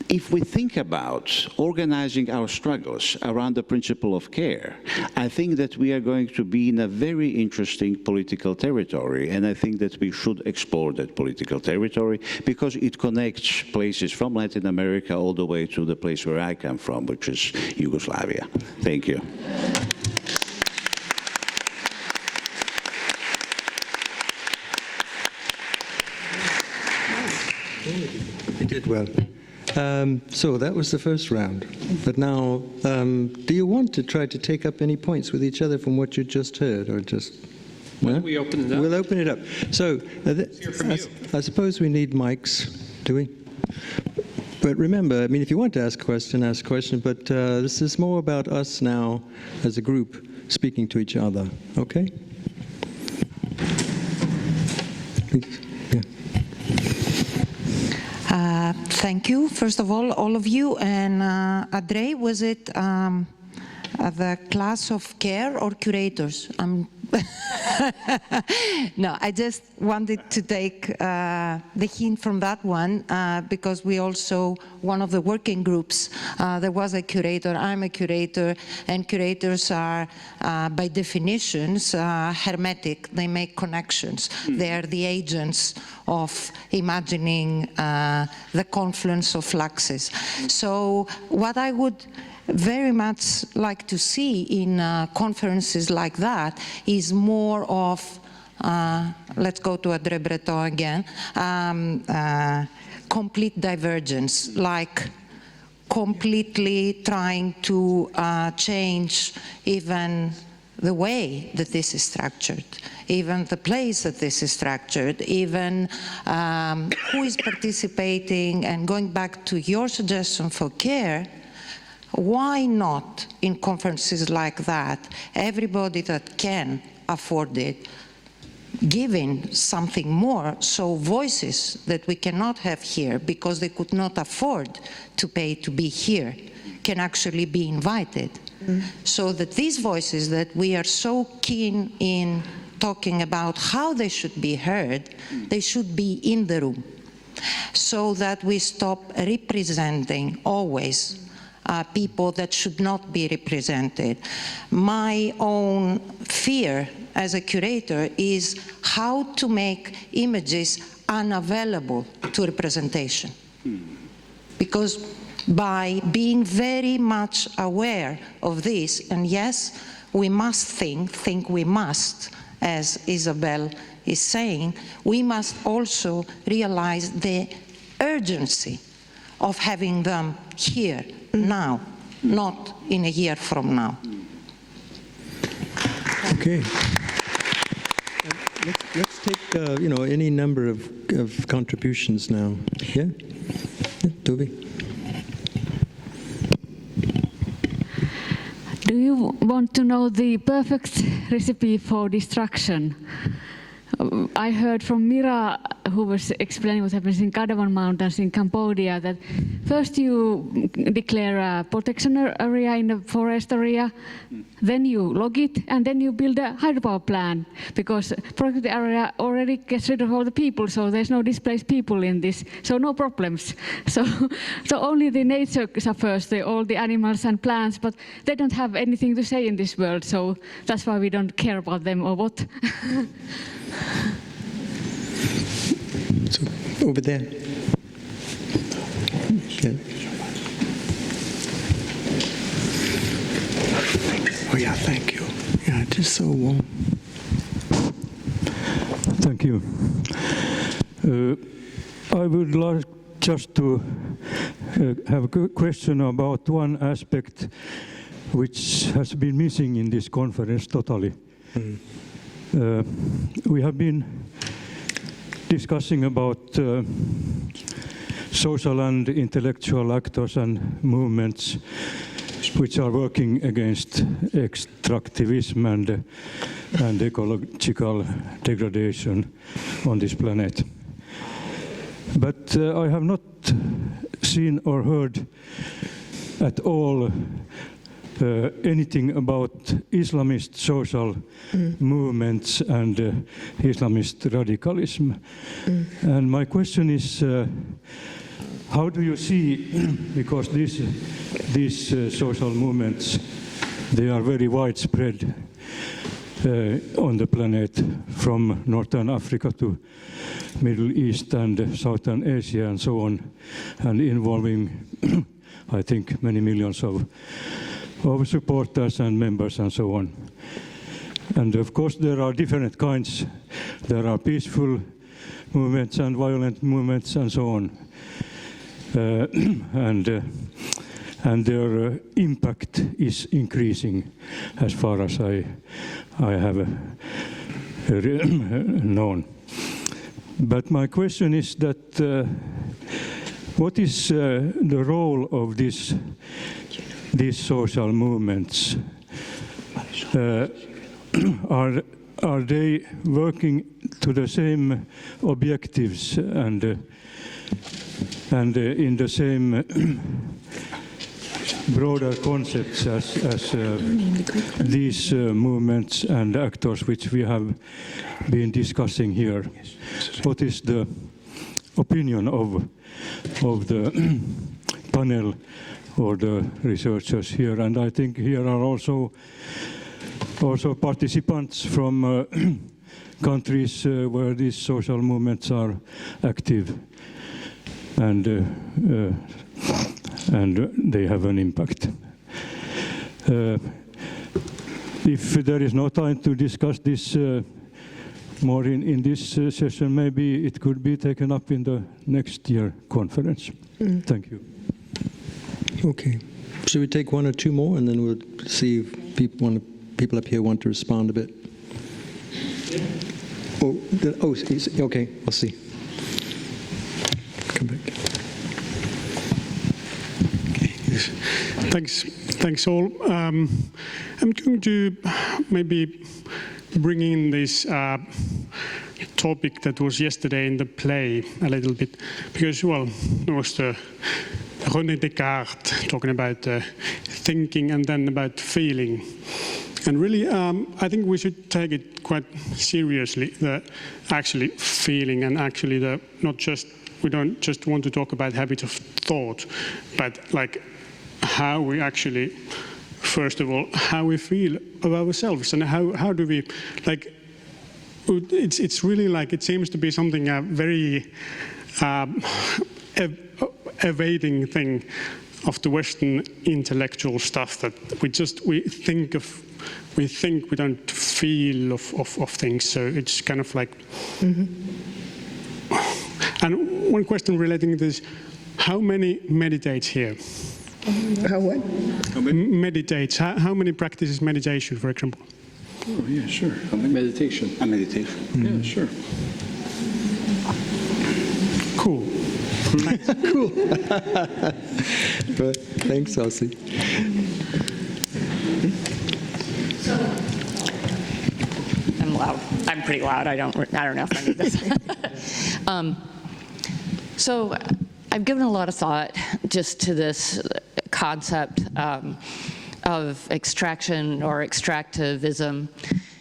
if we think about organizing our struggles around the principle of care, I think that we are going to be in a very interesting political territory, and I think that we should explore that political territory because it connects places from Latin America all the way to the place where I come from, which is Yugoslavia. Thank you. You did well. So that was the first round. But now, do you want to try to take up any points with each other from what you just heard, or just? Why don't we open it up? We'll open it up. So, hear from you. I suppose we need mics, do we? But remember, I mean, if you want to ask a question, ask a question. But this is more about us now, as a group, speaking to each other. Okay? Please. Yeah. Thank you, first of all of you. And Andrej, was it the class of care or curators? No, I just wanted to take the hint from that one because we also, one of the working groups, there was a curator, I'm a curator, and curators are by definitions hermetic, they make connections. They are the agents of imagining the confluence of fluxes. So what I would very much like to see in conferences like that is more of, let's go to Andrej Breton again, complete divergence, like completely trying to change even the way that this is structured, even the place that this is structured, even who is participating. And going back to your suggestion for care, why not in conferences like that, everybody that can afford it, giving something more, so voices that we cannot have here because they could not afford to pay to be here can actually be invited. So that these voices that we are so keen in talking about how they should be heard, they should be in the room, so that we stop representing always people that should not be represented. My own fear as a curator is how to make images unavailable to representation. Because by being very much aware of this, and yes, we must think we must, as Isabel is saying, we must also realize the urgency of having them here, now, not in a year from now. Okay. Let's take, any number of contributions now. Yeah? Toby? Do you want to know the perfect recipe for destruction? I heard from Mira, who was explaining what happens in Cadena Mountains in Cambodia, that first you declare a protection area in a forest area, then you log it, and then you build a hydropower plant, because protected area already gets rid of all the people, so there's no displaced people in this, so no problems. So only the nature suffers, all the animals and plants, but they don't have anything to say in this world, so that's why we don't care about them, or what? So, over there. Yeah. Oh yeah, thank you. Yeah, it is so warm. Thank you. I would like just to have a question about one aspect which has been missing in this conference totally. We have been discussing about social and intellectual actors and movements which are working against extractivism and ecological degradation on this planet. But I have not seen or heard at all anything about Islamist social movements and Islamist radicalism. And my question is, how do you see, because these social movements, they are very widespread on the planet, from Northern Africa to Middle East and Southern Asia and so on, and involving, I think, many millions of supporters and members and so on. And of course there are different kinds. There are peaceful movements and violent movements and so on. And their impact is increasing as far as I have known. But my question is that what is the role of these social movements? Are they working to the same objectives and in the same broader concepts as these movements and actors which we have been discussing here? What is the opinion of the panel or the researchers here? And I think here are also participants from countries where these social movements are active and they have an impact. If there is no time to discuss this more in this session, maybe it could be taken up in the next year conference. Thank you. Okay. Should we take one or two more, and then we'll see if people up here want to respond a bit? Okay, I'll see. Come back. Thanks all. I'm going to maybe bring in this topic that was yesterday in the play a little bit, because, well, there was the René Descartes talking about thinking and then about feeling. And really, I think we should take it quite seriously, the actually feeling, and actually we don't just want to talk about habits of thought, but like how we actually, first of all, how we feel of ourselves, and how do we, like, it's really like, it seems to be something very evading thing of the Western intellectual stuff, that we think, we don't feel of things. So it's kind of like, and one question relating to this, how many meditates here? How what? Meditates. How many practices meditation, for example? Oh, yeah, sure. Meditation. Meditation. Yeah, sure. Cool. Cool. But thanks, Elsie. I'm loud. I'm pretty loud. I don't know if I need this. So I've given a lot of thought just to this concept of extraction or extractivism,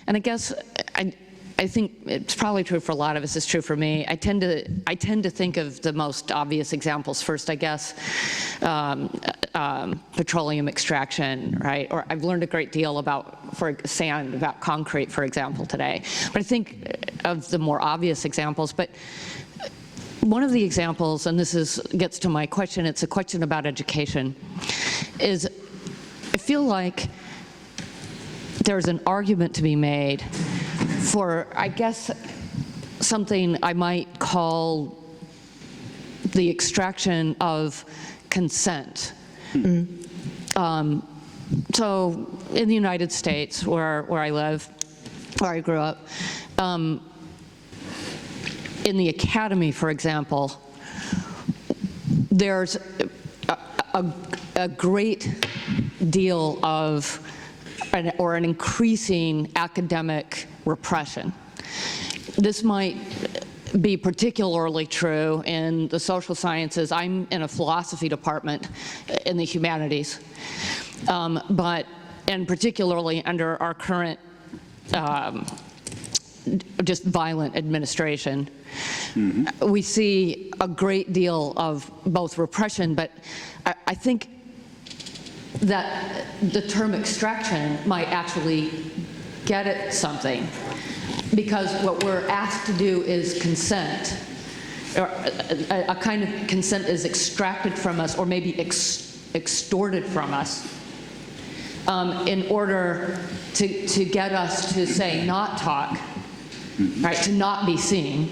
and I guess I think it's probably true for a lot of us. It's true for me. I tend to think of the most obvious examples first, I guess. Petroleum extraction, right? Or I've learned a great deal about sand, about concrete, for example, today. But I think of the more obvious examples. But one of the examples, and this gets to my question, it's a question about education, is I feel like there's an argument to be made for, I guess, something I might call the extraction of consent. So in the United States, where I live, where I grew up, in the academy, for example, there's a great deal of, or an increasing academic repression. This might be particularly true in the social sciences. I'm in a philosophy department in the humanities, and particularly under our current just violent administration. We see a great deal of both repression, but I think that the term extraction might actually get at something, because what we're asked to do is consent, or a kind of consent is extracted from us, or maybe extorted from us, in order to get us to say not talk, right, to not be seen,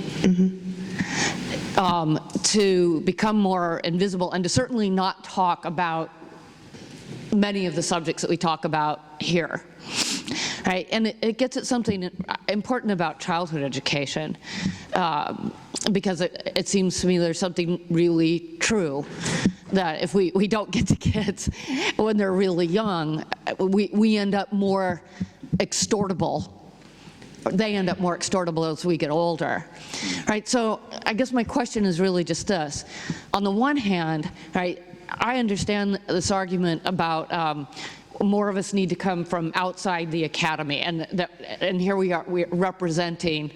to become more invisible, and to certainly not talk about many of the subjects that we talk about here. Right? And it gets at something important about childhood education, because it seems to me there's something really true, that if we don't get to kids when they're really young, we end up more extortable. They end up more extortable as we get older, right? So I guess my question is really just this. On the one hand, right, I understand this argument about more of us need to come from outside the academy, and here we're representing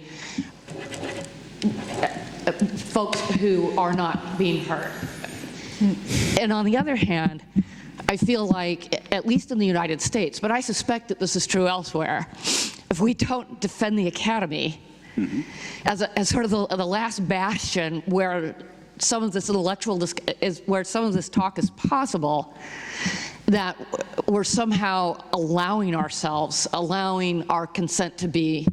folks who are not being heard. And on the other hand, I feel like, at least in the United States, but I suspect that this is true elsewhere, if we don't defend the academy as sort of the last bastion where some of this intellectual where some of this talk is possible, that we're somehow allowing our consent to be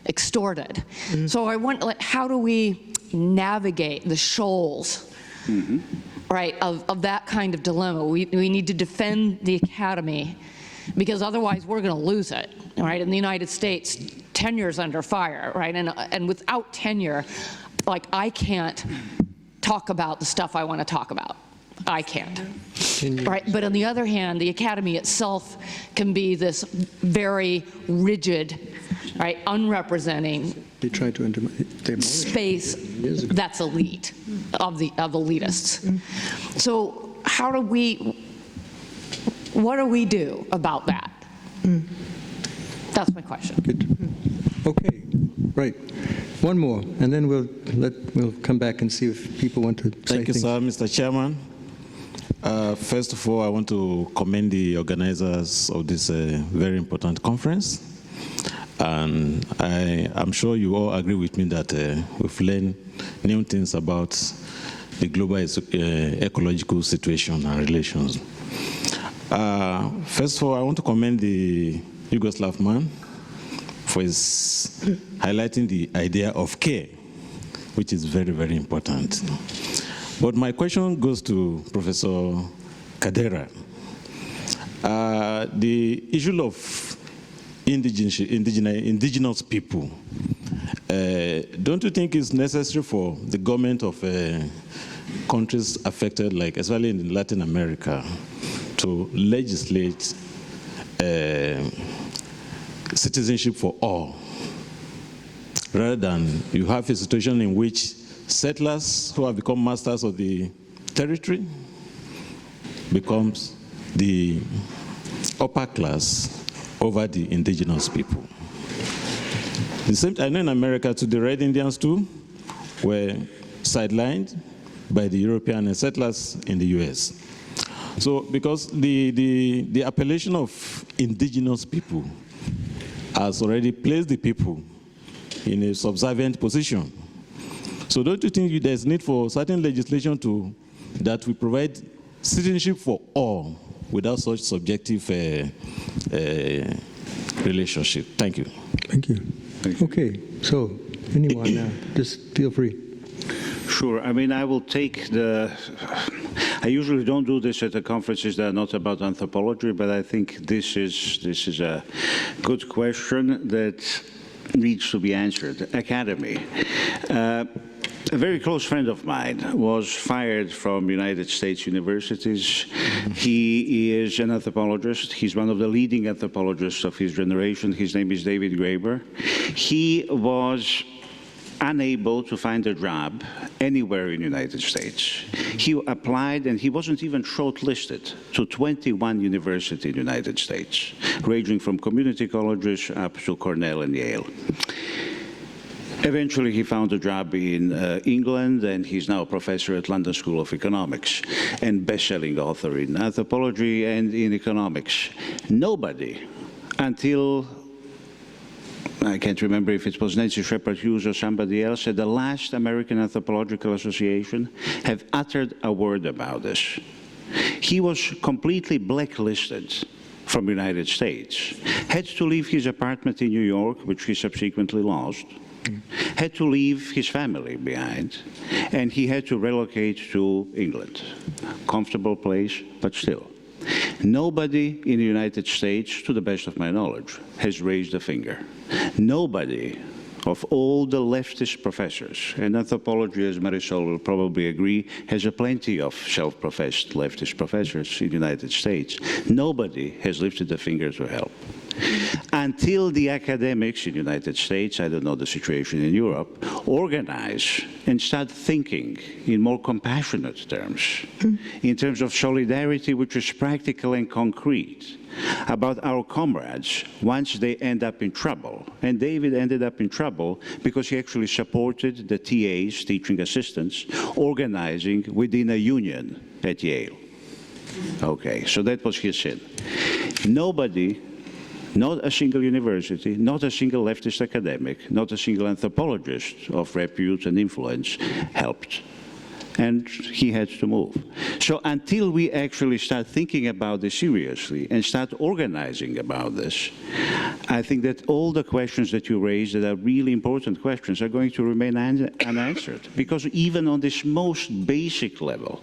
extorted. So I wonder, like, how do we navigate the shoals, right, of that kind of dilemma? We need to defend the academy, because otherwise we're going to lose it, right? In the United States, tenure's under fire, right? And without tenure, like, I can't talk about the stuff I want to talk about. I can't. Right? But on the other hand, the academy itself can be this very rigid, right, unrepresenting space that's elite, of elitists. So what do we do about that? That's my question. Good. Okay, right. One more, and then we'll come back and see if people want to say Thank you, sir, Mr. Chairman. First of all, I want to commend the organizers of this very important conference. And I'm sure you all agree with me that we've learned new things about the global ecological situation and relations. First of all, I want to commend the Yugoslav man for his highlighting the idea of care, which is very, very important. But my question goes to Professor Cadena. The issue of indigenous people, don't you think it's necessary for the government of countries affected, like especially in Latin America, to legislate citizenship for all, rather than you have a situation in which settlers who have become masters of the territory becomes the upper class over the indigenous people? The same, I know in America too, the Red Indians too were sidelined by the European settlers in the US. So because the appellation of indigenous people has already placed the people in a subservient position. So don't you think there's need for certain legislation that will provide citizenship for all without such subjective relationship? Thank you. Thank you. Okay, so anyone now, just feel free. Sure. I mean, I will take I usually don't do this at the conferences that are not about anthropology, but I think this is a good question that needs to be answered. Academy. A very close friend of mine was fired from United States universities. He is an anthropologist. He's one of the leading anthropologists of his generation. His name is David Graeber. He was unable to find a job anywhere in the United States. He applied, and he wasn't even shortlisted to 21 universities in the United States, ranging from community colleges up to Cornell and Yale. Eventually, he found a job in England, and he's now a professor at London School of Economics and best-selling author in anthropology and in economics. Nobody, until I can't remember if it was Nancy Shepard Hughes or somebody else, at the last American Anthropological Association, have uttered a word about this. He was completely blacklisted from the United States, had to leave his apartment in New York, which he subsequently lost, had to leave his family behind, and he had to relocate to England. Comfortable place, but still. Nobody in the United States, to the best of my knowledge, has raised a finger. Nobody of all the leftist professors, and anthropology, as Marisol will probably agree, has a plenty of self-professed leftist professors in the United States. Nobody has lifted a finger to help. Until the academics in the United States, I don't know the situation in Europe, organize and start thinking in more compassionate terms, in terms of solidarity which is practical and concrete, about our comrades once they end up in trouble. And David ended up in trouble because he actually supported the TAs, teaching assistants, organizing within a union at Yale. Okay, so that was his sin. Nobody, not a single university, not a single leftist academic, not a single anthropologist of repute and influence helped. And he had to move. So until we actually start thinking about this seriously and start organizing about this, I think that all the questions that you raised that are really important questions are going to remain unanswered. Because even on this most basic level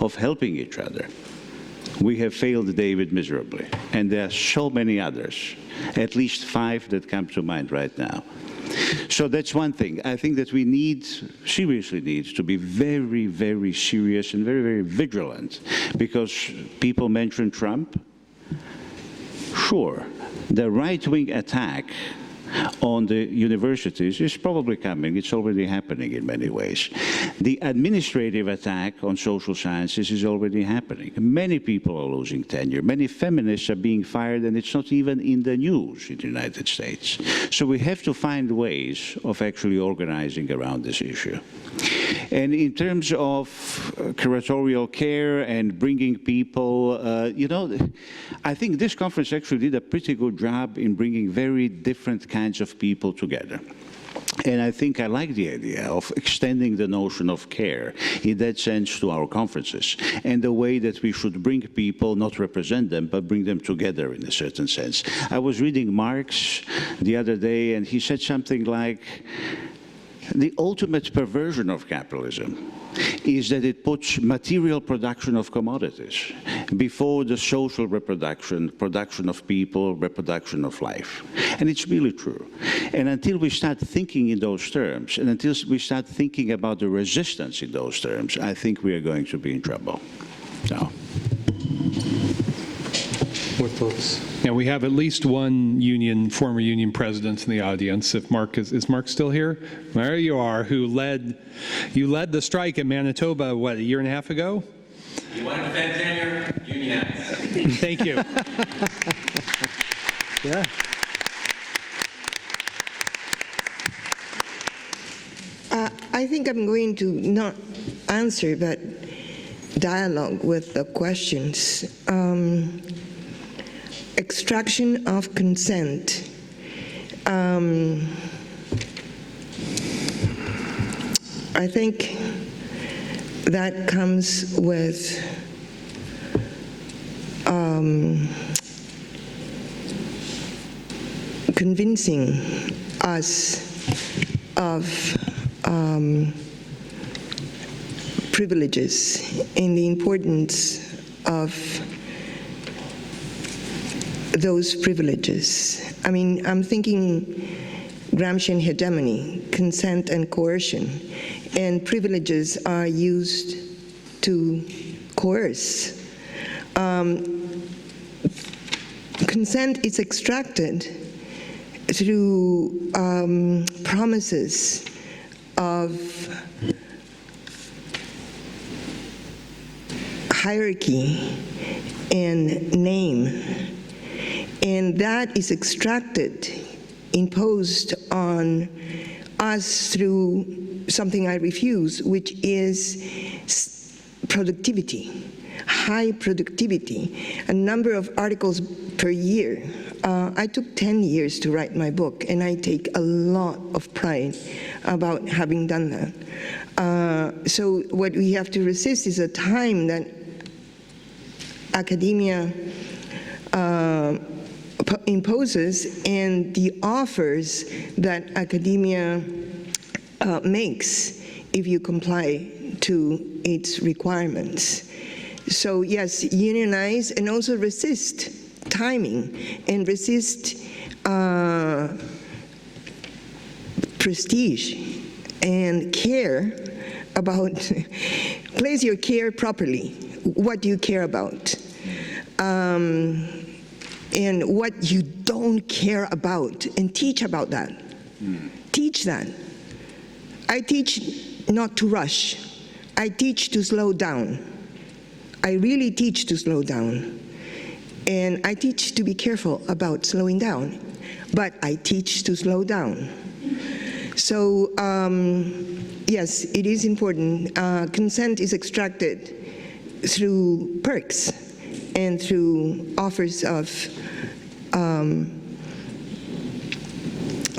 of helping each other, we have failed David miserably. And there are so many others, at least 5 that come to mind right now. So that's one thing. I think that we seriously need to be very, very serious and very, very vigilant, because people mention Trump. Sure, the right-wing attack on the universities is probably coming. It's already happening in many ways. The administrative attack on social sciences is already happening. Many people are losing tenure. Many feminists are being fired, and it's not even in the news in the United States. So we have to find ways of actually organizing around this issue. And in terms of curatorial care and bringing people, I think this conference actually did a pretty good job in bringing very different kinds of people together. And I think I like the idea of extending the notion of care in that sense to our conferences, and the way that we should bring people, not represent them, but bring them together in a certain sense. I was reading Marx the other day, and he said something like, the ultimate perversion of capitalism is that it puts material production of commodities before the social reproduction, production of people, reproduction of life. And it's really true. And until we start thinking in those terms, and until we start thinking about the resistance in those terms, I think we are going to be in trouble. So. More thoughts? And we have at least one former union president in the audience. If Mark is Mark still here? There you are. You led the strike in Manitoba, what, a year and a half ago? You want to defend tenure? Unionize. Thank you. Yeah. I think I'm going to not answer, but dialogue with the questions. Extraction of consent. I think that comes with convincing us of privileges and the importance of those privileges. I mean, I'm thinking Gramscian hegemony, consent and coercion, and privileges are used to coerce. Consent is extracted through promises of hierarchy and name. And that is extracted, imposed on us through something I refuse, which is productivity, high productivity, a number of articles per year. I took 10 years to write my book, and I take a lot of pride about having done that. So what we have to resist is a time that academia imposes and the offers that academia makes if you comply to its requirements. So yes, unionize and also resist timing and resist prestige and care about, place your care properly. What do you care about? And what you don't care about, and teach about that. Teach that. I teach not to rush. I teach to slow down. I really teach to slow down. And I teach to be careful about slowing down. But I teach to slow down. So, yes, it is important. Consent is extracted through perks and through offers of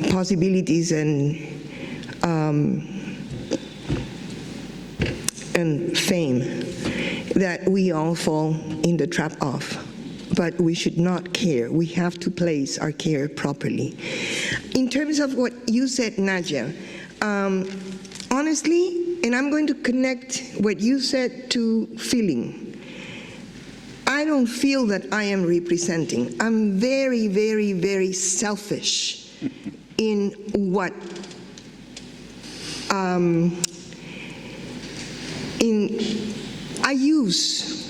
possibilities and fame that we all fall in the trap of. But we should not care. We have to place our care properly. In terms of what you said, Nadia, honestly, and I'm going to connect what you said to feeling. I don't feel that I am representing. I'm very, very, very selfish in what I use,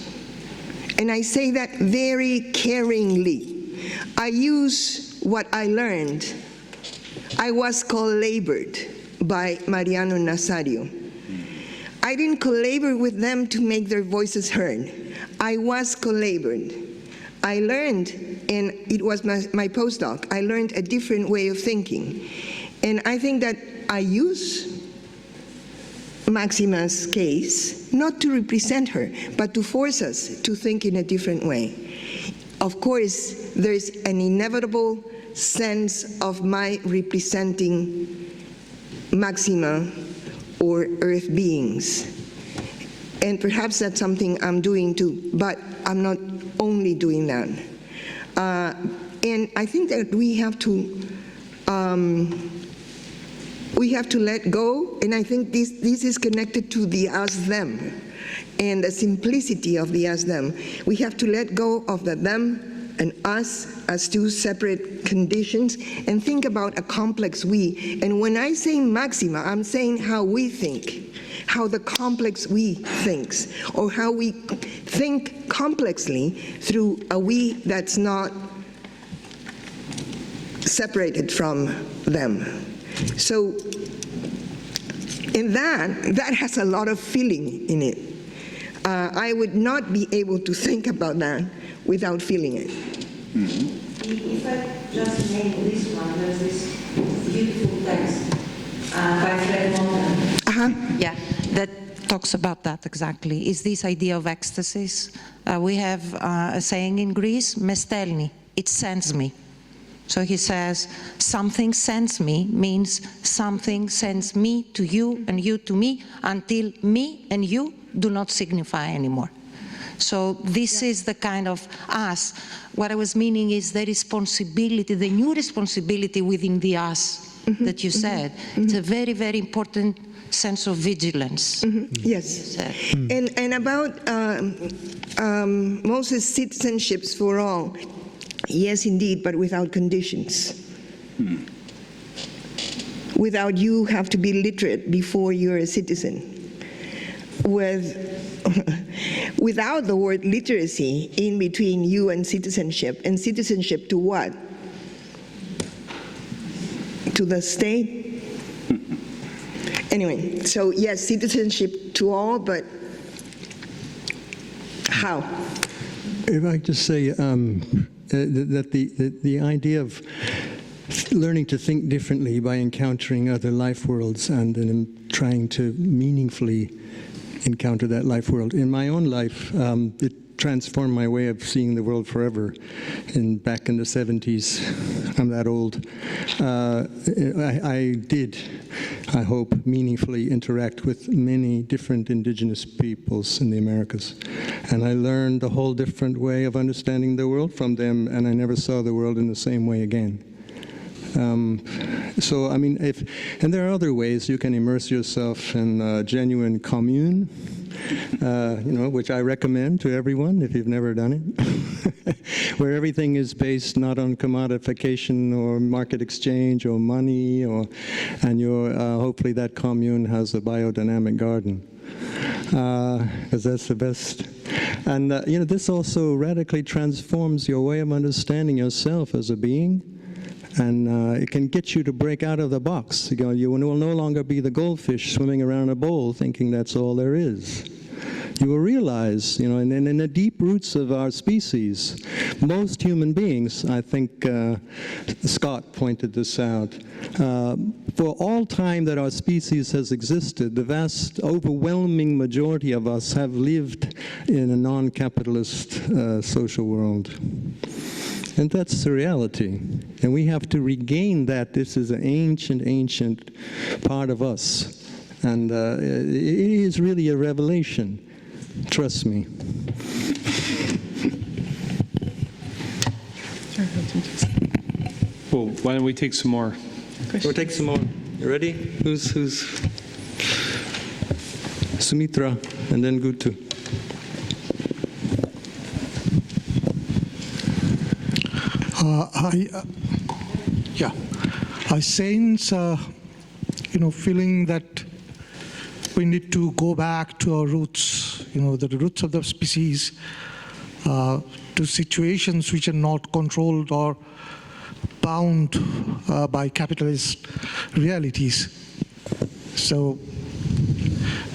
and I say that very caringly. I use what I learned. I was collabored by Mariano Nazario. I didn't collaborate with them to make their voices heard. I was collabored. I learned, and it was my postdoc, I learned a different way of thinking. And I think that I use Maxima's case, not to represent her, but to force us to think in a different way. Of course, there's an inevitable sense of my representing Maxima or Earth beings. And perhaps that's something I'm doing too, but I'm not only doing that. And I think that we have to let go, and I think this is connected to the us-them and the simplicity of the us-them. We have to let go of the them and us as two separate conditions and think about a complex we. And when I say Maxima, I'm saying how we think, how the complex we thinks, or how we think complexly through a we that's not separated from them. So, and that has a lot of feeling in it. I would not be able to think about that without feeling it. If I just name this one, there's this beautiful text by Fred Moten. Yeah, that talks about that exactly. Is this idea of ecstasies? We have a saying in Greece, mestelni, it sends me. So he says, something sends me means something sends me to you and you to me until me and you do not signify anymore. So this is the kind of us. What I was meaning is the responsibility, the new responsibility within the us that you said. It's a very, very important sense of vigilance. Yes. And about Moses' citizenships for all. Yes, indeed, but without conditions. Without you have to be literate before you're a citizen. Without the word literacy in between you and citizenship to what? To the state? Anyway, so yes, citizenship to all, but how? If I just say that the idea of learning to think differently by encountering other life worlds and then trying to meaningfully encounter that life world. In my own life, it transformed my way of seeing the world forever. Back in the 70s, I'm that old, I did, I hope, meaningfully interact with many different indigenous peoples in the Americas. And I learned a whole different way of understanding the world from them, and I never saw the world in the same way again. So, I mean, and there are other ways you can immerse yourself in a genuine commune, which I recommend to everyone if you've never done it, where everything is based not on commodification or market exchange or money, and hopefully that commune has a biodynamic garden, because that's the best. And this also radically transforms your way of understanding yourself as a being. And it can get you to break out of the box. You will no longer be the goldfish swimming around a bowl thinking that's all there is. You will realize, in the deep roots of our species, most human beings, I think Scott pointed this out, for all time that our species has existed, the vast, overwhelming majority of us have lived in a non-capitalist social world. And that's the reality. And we have to regain that. This is an ancient, ancient part of us. And it is really a revelation. Trust me. Well, why don't we take some more? We'll take some more. You ready? Who's Sumitra, and then Gutu. I sense, feeling that we need to go back to our roots, the roots of the species, to situations which are not controlled or bound by capitalist realities. So,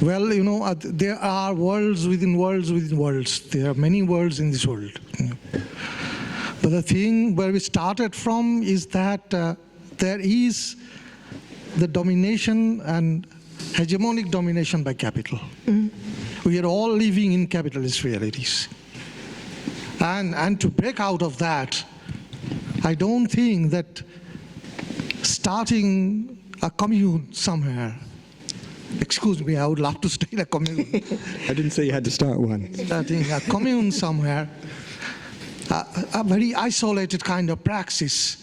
there are worlds within worlds within worlds. There are many worlds in this world. But the thing where we started from is that there is the domination and hegemonic domination by capital. We are all living in capitalist realities. And to break out of that, I don't think that starting a commune somewhere, excuse me, I would love to stay in a commune. I didn't say you had to start one. Starting a commune somewhere, a very isolated kind of praxis,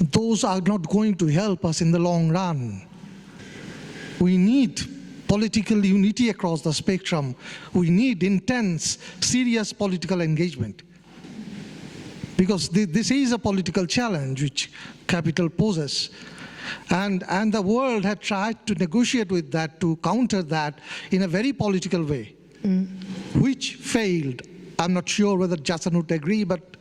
those are not going to help us in the long run. We need political unity across the spectrum. We need intense, serious political engagement. Because this is a political challenge which capital poses. And the world had tried to negotiate with that, to counter that in a very political way, which failed. I'm not sure whether Jason would agree, but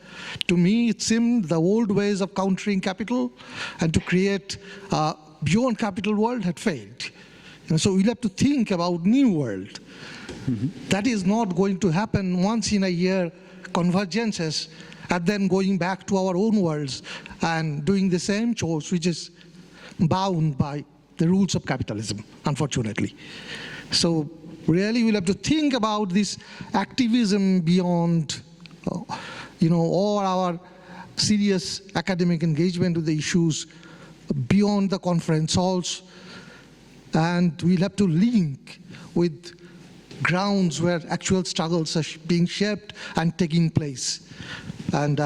to me it seemed the old ways of countering capital and to create a beyond capital world had failed. So we'll have to think about new world. That is not going to happen once in a year, convergences, and then going back to our own worlds and doing the same chores, which is bound by the rules of capitalism, unfortunately. So really we'll have to think about this activism beyond, all our serious academic engagement with the issues beyond the conference halls. And we'll have to link with grounds where actual struggles are being shaped and taking place. And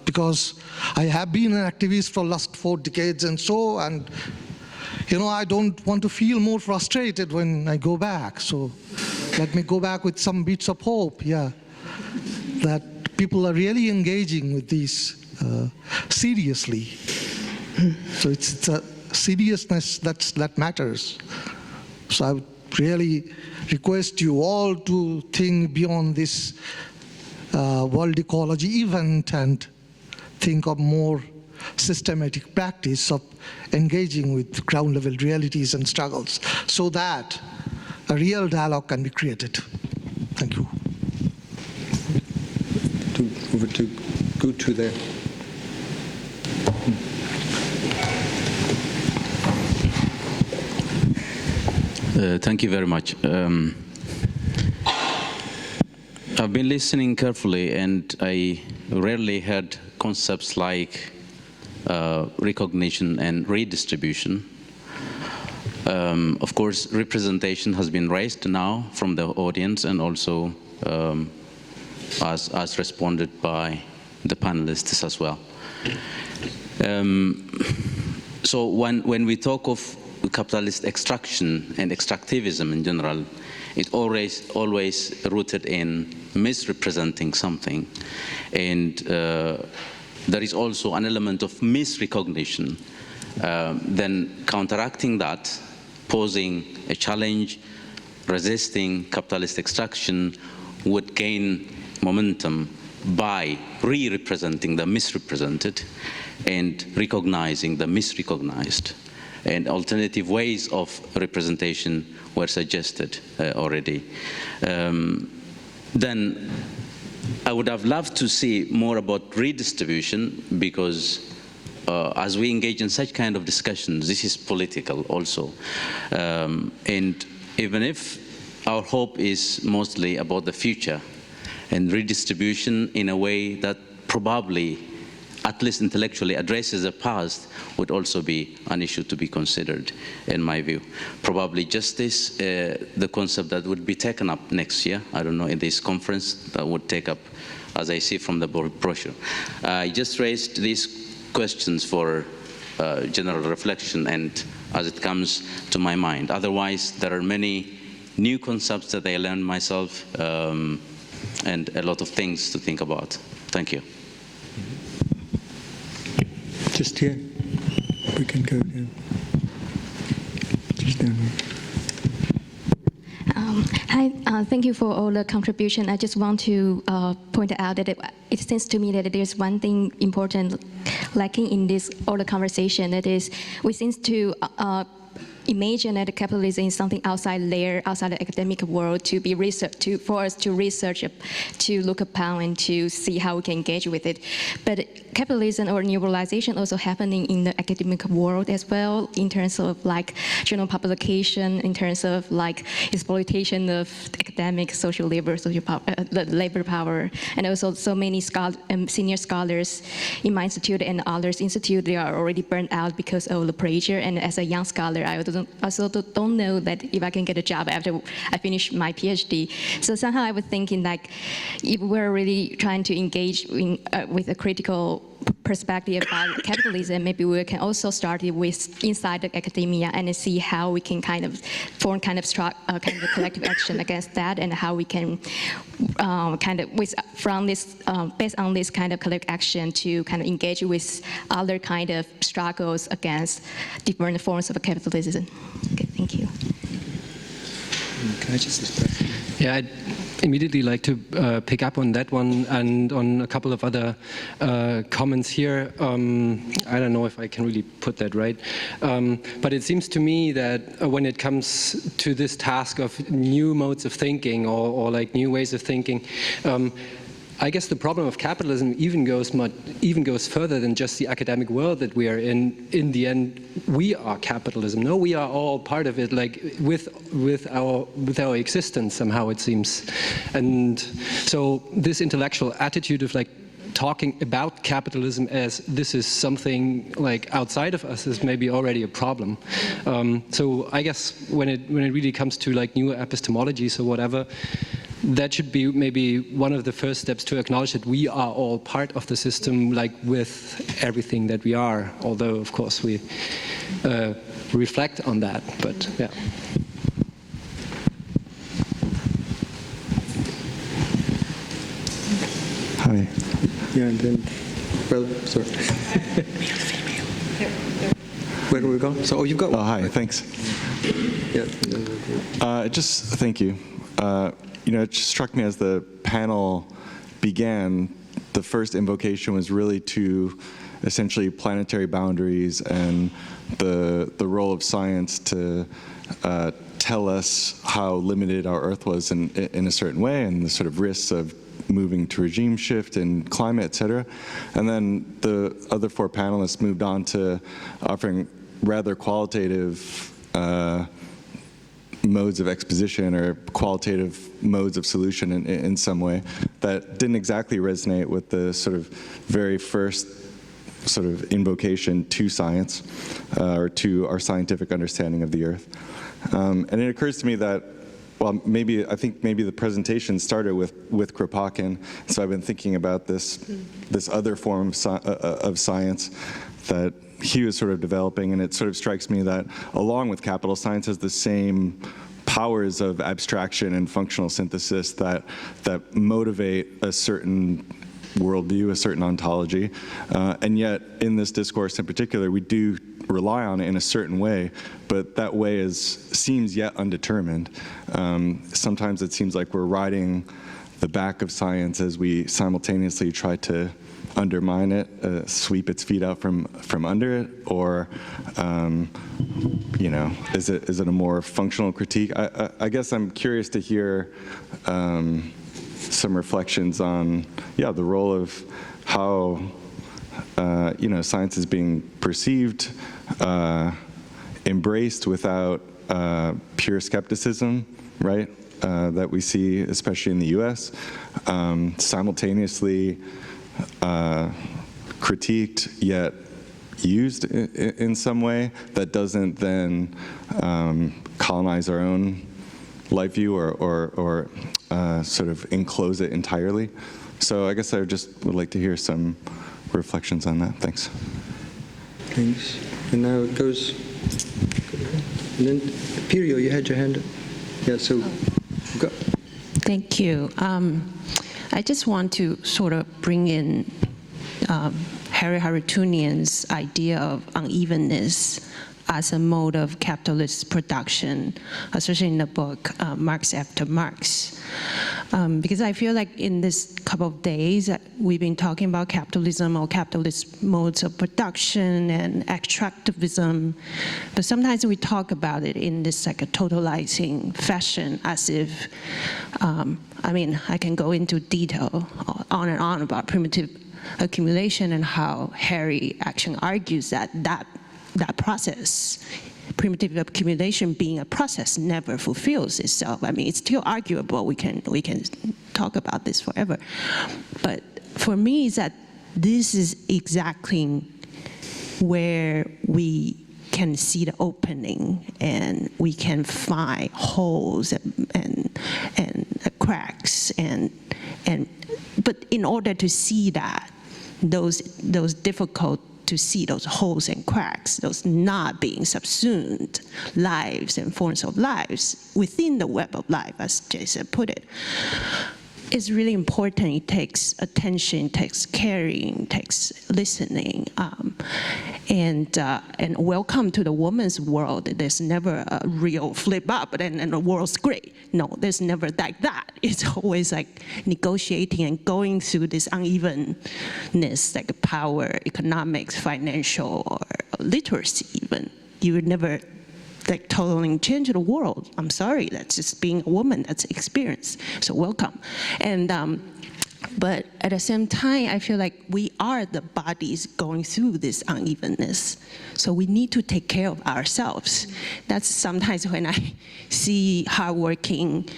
because I have been an activist for the last 4 decades and so, and I don't want to feel more frustrated when I go back. So let me go back with some bits of hope, that people are really engaging with this seriously. So it's a seriousness that matters. So I would really request you all to think beyond this World-Ecology event and think of more systematic practice of engaging with ground-level realities and struggles so that a real dialogue can be created. Thank you. Over to Gutu there. Thank you very much. I've been listening carefully, and I rarely heard concepts like recognition and redistribution. Of course, representation has been raised now from the audience, and also as responded by the panelists as well. So when we talk of capitalist extraction and extractivism in general, it always rooted in misrepresenting something, and there is also an element of misrecognition. Then counteracting that, posing a challenge, resisting capitalist extraction would gain momentum by re-representing the misrepresented and recognizing the misrecognized. And alternative ways of representation were suggested already. Then I would have loved to see more about redistribution, because as we engage in such kind of discussions, this is political also. And even if our hope is mostly about the future, and redistribution in a way that probably, at least intellectually, addresses the past, would also be an issue to be considered, in my view. Probably justice, the concept that would be taken up next year, I don't know, in this conference, that would take up, as I see from the brochure. I just raised these questions for general reflection and as it comes to my mind. Otherwise, there are many new concepts that I learned myself, and a lot of things to think about. Thank you. Just here. We can go down. Just down here. Hi, thank you for all the contribution. I just want to point out that it seems to me that there's one thing important lacking in this all the conversation. That is, we seem to imagine that capitalism is something outside there, outside the academic world, to be researched, for us to research, to look upon, and to see how we can engage with it. But capitalism or neoliberalization also happening in the academic world as well, in terms of like journal publication, in terms of like exploitation of academic, social labor, the labor power, and also so many senior scholars in my institute and others institute, they are already burned out because of the pressure. And as a young scholar, I also don't know that if I can get a job after I finish my PhD. So somehow I was thinking like, if we're really trying to engage in, with a critical perspective about capitalism, maybe we can also start it with inside the academia and see how we can kind of form kind of collective action against that, and how we can kind of from this based on this kind of collective action to kind of engage with other kind of struggles against different forms of capitalism. Okay, thank you. Can I just express? Yeah, I'd immediately like to pick up on that one and on a couple of other comments here. I don't know if I can really put that right, but it seems to me that when it comes to this task of new modes of thinking or like new ways of thinking, I guess the problem of capitalism even goes further than just the academic world that we are in. In the end, we are capitalism. No, we are all part of it, like with our existence somehow, it seems. And so this intellectual attitude of like talking about capitalism as this is something like outside of us is maybe already a problem. So I guess when it really comes to like new epistemologies or whatever, that should be maybe one of the first steps to acknowledge that we are all part of the system, like with everything that we are, although of course we reflect on that, but yeah. Hi. Yeah, and then, well, sorry. Where do we go? So, you've got one. Oh, hi, thanks. Yeah. Just thank you. You know, it just struck me as the panel began, the first invocation was really to essentially planetary boundaries and the role of science to tell us how limited our Earth was in a certain way, and the sort of risks of moving to regime shift and climate, et cetera. And then the other four panelists moved on to offering rather qualitative modes of exposition or qualitative modes of solution in some way that didn't exactly resonate with the sort of very first sort of invocation to science or to our scientific understanding of the Earth. And it occurs to me that, well, I think maybe the presentation started with Kropotkin, so I've been thinking about this other form of science that he was sort of developing, and it sort of strikes me that along with capital science has the same powers of abstraction and functional synthesis that motivate a certain worldview, a certain ontology, and yet in this discourse in particular, we do rely on it in a certain way, but that way seems yet undetermined. Sometimes it seems like we're riding the back of science as we simultaneously try to undermine it, sweep its feet out from under it, or is it a more functional critique? I guess I'm curious to hear some reflections on the role of how science is being perceived, embraced without pure skepticism, right? That we see, especially in the U.S., simultaneously critiqued yet used in some way that doesn't then colonize our own life view or sort of enclose it entirely. So I guess I just would like to hear some reflections on that. Thanks. Thanks. And now it goes, and then Pirio, you had your hand up. Yeah, so go. Thank you. I just want to sort of bring in Harry Harootunian's idea of unevenness as a mode of capitalist production, especially in the book Marx After Marx. Because I feel like in this couple of days we've been talking about capitalism or capitalist modes of production and extractivism, but sometimes we talk about it in this like a totalizing fashion as if, I can go into detail on and on about primitive accumulation and how Harry actually argues that process, primitive accumulation being a process, never fulfills itself. It's still arguable. We can talk about this forever. But for me, is that this is exactly where we can see the opening and we can find holes and cracks but in order to see that, those difficult to see those holes and cracks, those not being subsumed lives and forms of lives within the web of life, as Jason put it, is really important. It takes attention, takes caring, takes listening, and welcome to the woman's world. There's never a real flip up and the world's great. No, there's never like that. It's always like negotiating and going through this unevenness, like power, economics, financial, or literacy even. You would never like totally change the world. I'm sorry, that's just being a woman, that's experience. So welcome. And but at the same time, I feel like we are the bodies going through this unevenness. So we need to take care of ourselves. That's sometimes when I see hardworking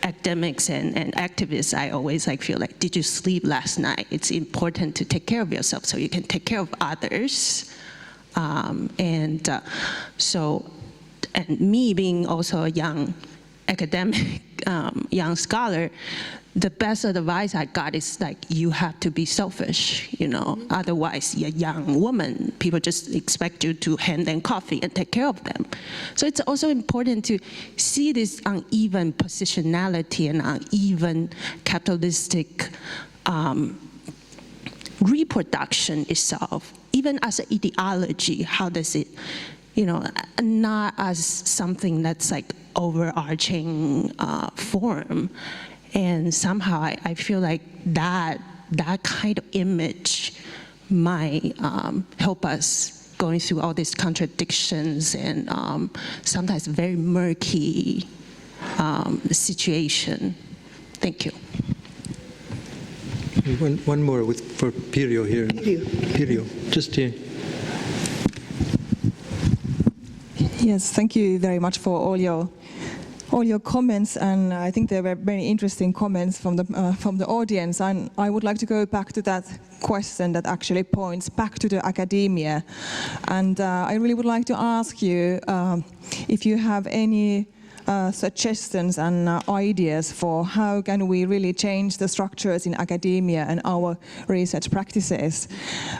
academics and activists, I always feel like, did you sleep last night? It's important to take care of yourself so you can take care of others. And me being also a young academic, young scholar, the best advice I got is like, you have to be selfish, otherwise you're a young woman, people just expect you to hand them coffee and take care of them. So it's also important to see this uneven positionality and uneven capitalistic reproduction itself, even as an ideology. How does it, not as something that's like overarching form. And somehow I feel like that kind of image might help us going through all these contradictions and sometimes very murky situation. Thank you. One more for Pirjo here. Pirjo, just here. Yes, thank you very much for all your comments, and I think there were very interesting comments from the audience. And I would like to go back to that question that actually points back to the academia, and I really would like to ask you if you have any suggestions and ideas for how can we really change the structures in academia and our research practices,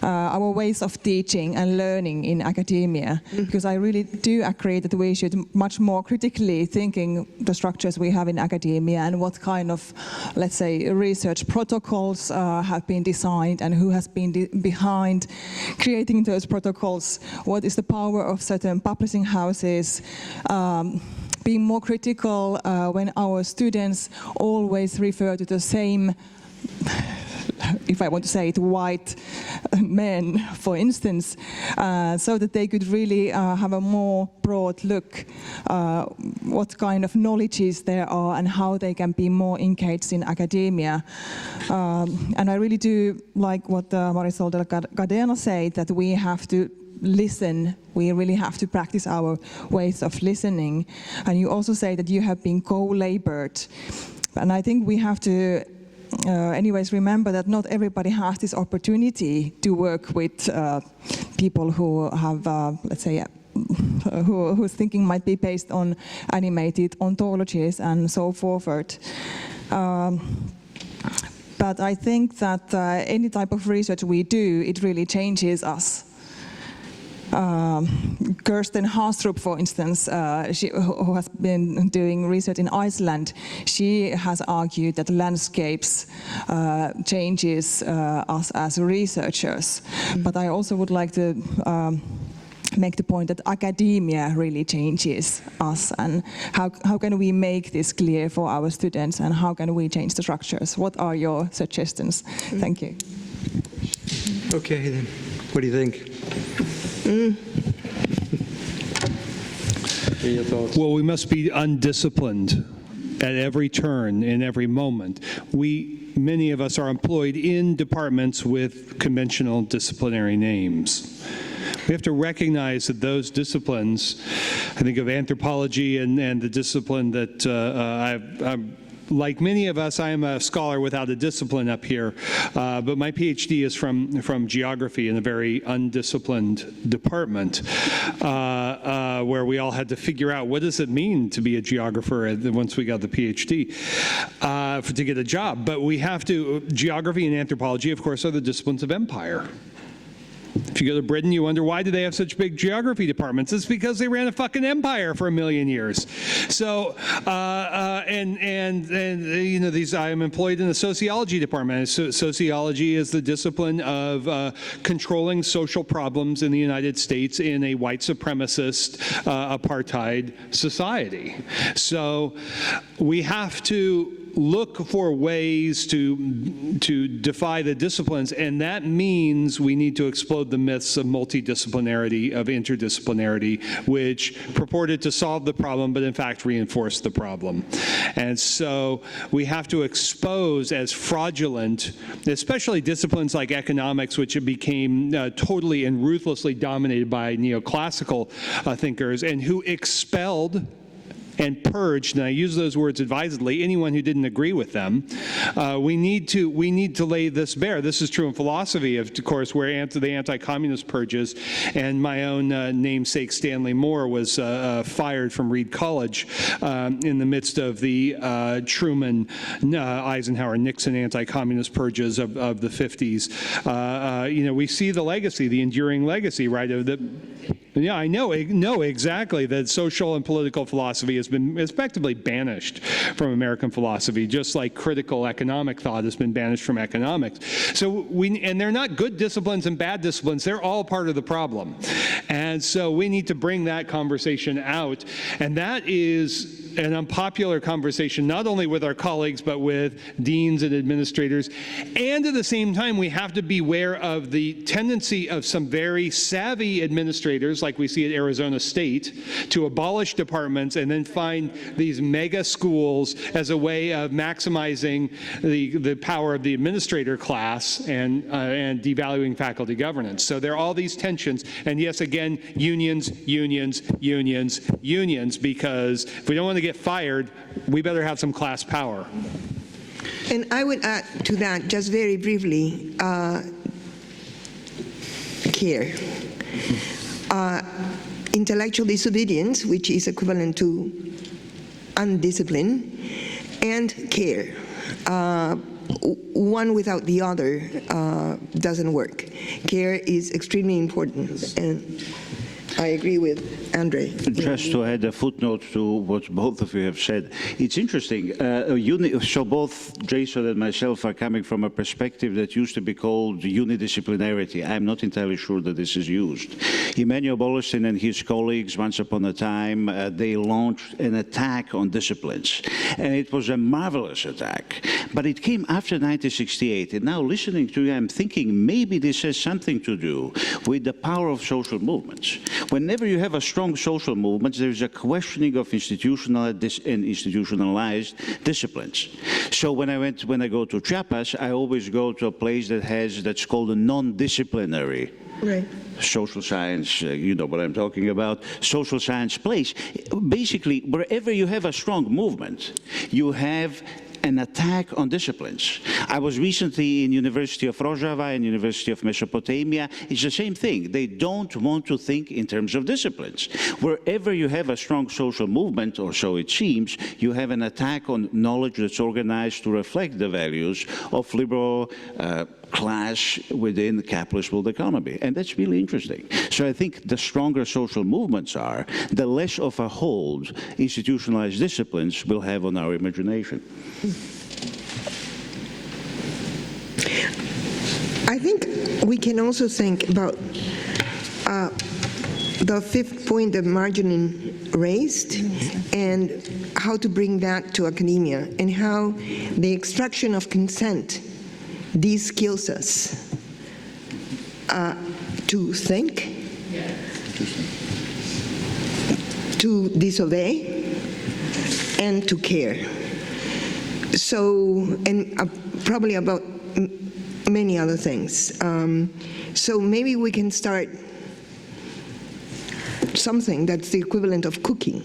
our ways of teaching and learning in academia, because I really do agree that we should much more critically thinking the structures we have in academia and what kind of, let's say, research protocols have been designed and who has been behind creating those protocols, what is the power of certain publishing houses, being more critical when our students always refer to the same, if I want to say it, white men, for instance, so that they could really have a more broad look what kind of knowledges there are and how they can be more engaged in academia. And I really do like what Marisol de Cadena said, that we have to listen. We really have to practice our ways of listening. And you also say that you have been co-labored. And I think we have to anyways remember that not everybody has this opportunity to work with people who have, let's say, whose thinking might be based on animated ontologies and so forth. But I think that any type of research we do, it really changes us. Kirsten Haastrup, for instance, who has been doing research in Iceland, she has argued that landscapes changes us as researchers. But I also would like to make the point that academia really changes us, and how can we make this clear for our students, and how can we change the structures? What are your suggestions? Thank you. Okay, then. What do you think? Your thoughts? Well, we must be undisciplined at every turn, in every moment. Many of us are employed in departments with conventional disciplinary names. We have to recognize that those disciplines, I think of anthropology and the discipline that I'm like many of us, I am a scholar without a discipline up here, but my PhD is from geography in a very undisciplined department, where we all had to figure out what does it mean to be a geographer once we got the PhD to get a job. But we have to, geography and anthropology, of course, are the disciplines of empire. If you go to Britain, you wonder, why do they have such big geography departments? It's because they ran a fucking empire for 1,000,000 years. So, you know, I'm employed in the sociology department. Sociology is the discipline of controlling social problems in the United States in a white supremacist apartheid society. So we have to look for ways to defy the disciplines, and that means we need to explode the myths of multidisciplinarity, of interdisciplinarity, which purported to solve the problem, but in fact reinforce the problem. And so we have to expose as fraudulent, especially disciplines like economics, which became totally and ruthlessly dominated by neoclassical thinkers, and who expelled and purged, and I use those words advisedly, anyone who didn't agree with them. We need to lay this bare. This is true in philosophy, of course, where the anti-communist purges, and my own namesake Stanley Moore was fired from Reed College in the midst of the Truman, Eisenhower, Nixon anti-communist purges of the 50s. You know, we see the legacy, the enduring legacy, right? Yeah, I know exactly that social and political philosophy has been effectively banished from American philosophy, just like critical economic thought has been banished from economics. So and they're not good disciplines and bad disciplines, they're all part of the problem. And so we need to bring that conversation out, and that is an unpopular conversation, not only with our colleagues, but with deans and administrators. And at the same time, we have to be aware of the tendency of some very savvy administrators, like we see at Arizona State, to abolish departments and then find these mega schools as a way of maximizing the power of the administrator class and devaluing faculty governance. So there are all these tensions. And yes, again, unions, because if we don't want to get fired, we better have some class power. And I would add to that, just very briefly, care. Intellectual disobedience, which is equivalent to undiscipline, and care. One without the other doesn't work. Care is extremely important, and I agree with Andrej. Just to add a footnote to what both of you have said, it's interesting. So both Jason and myself are coming from a perspective that used to be called unidisciplinarity. I'm not entirely sure that this is used. Emmanuel Bolestein and his colleagues, once upon a time, they launched an attack on disciplines. And it was a marvelous attack. But it came after 1968. And now listening to you, I'm thinking maybe this has something to do with the power of social movements. Whenever you have a strong social movement, there is a questioning of institutional and institutionalized disciplines. So when I go to Chiapas, I always go to a place that's called a non-disciplinary social science, you know what I'm talking about, social science place. Basically, wherever you have a strong movement, you have an attack on disciplines. I was recently in University of Rojava and University of Mesopotamia. It's the same thing. They don't want to think in terms of disciplines. Wherever you have a strong social movement, or so it seems, you have an attack on knowledge that's organized to reflect the values of liberal class within the capitalist world economy. And that's really interesting. So I think the stronger social movements are, the less of a hold institutionalized disciplines will have on our imagination. I think we can also think about the fifth point that Marjolein raised and how to bring that to academia and how the extraction of consent de-skills us to think, to disobey, and to care. So, and probably about many other things. So maybe we can start something that's the equivalent of cooking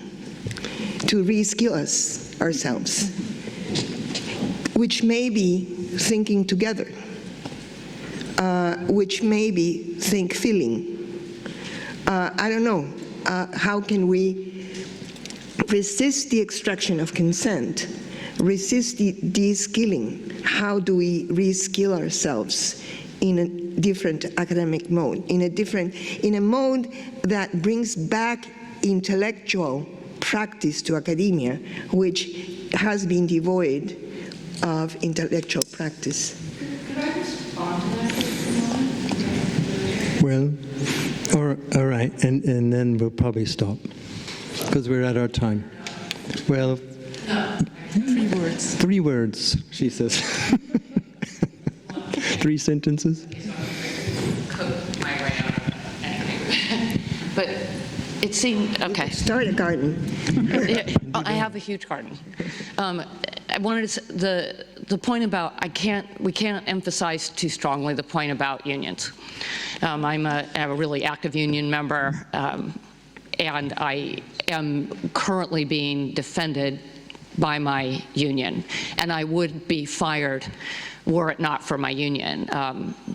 to re-skill us ourselves, which may be thinking together, which may be think feeling. I don't know, how can we resist the extraction of consent, resist the de-skilling? How do we re-skill ourselves in a different academic mode, in a mode that brings back intellectual practice to academia, which has been devoid of intellectual practice? Well, all right, and then we'll probably stop, because we're at our time. Well, 3 words. 3 words, she says. 3 sentences. But it seemed, okay. Start a garden. I have a huge garden. I wanted to say the point about we can't emphasize too strongly the point about unions. I'm a really active union member, and I am currently being defended by my union, and I would be fired were it not for my union.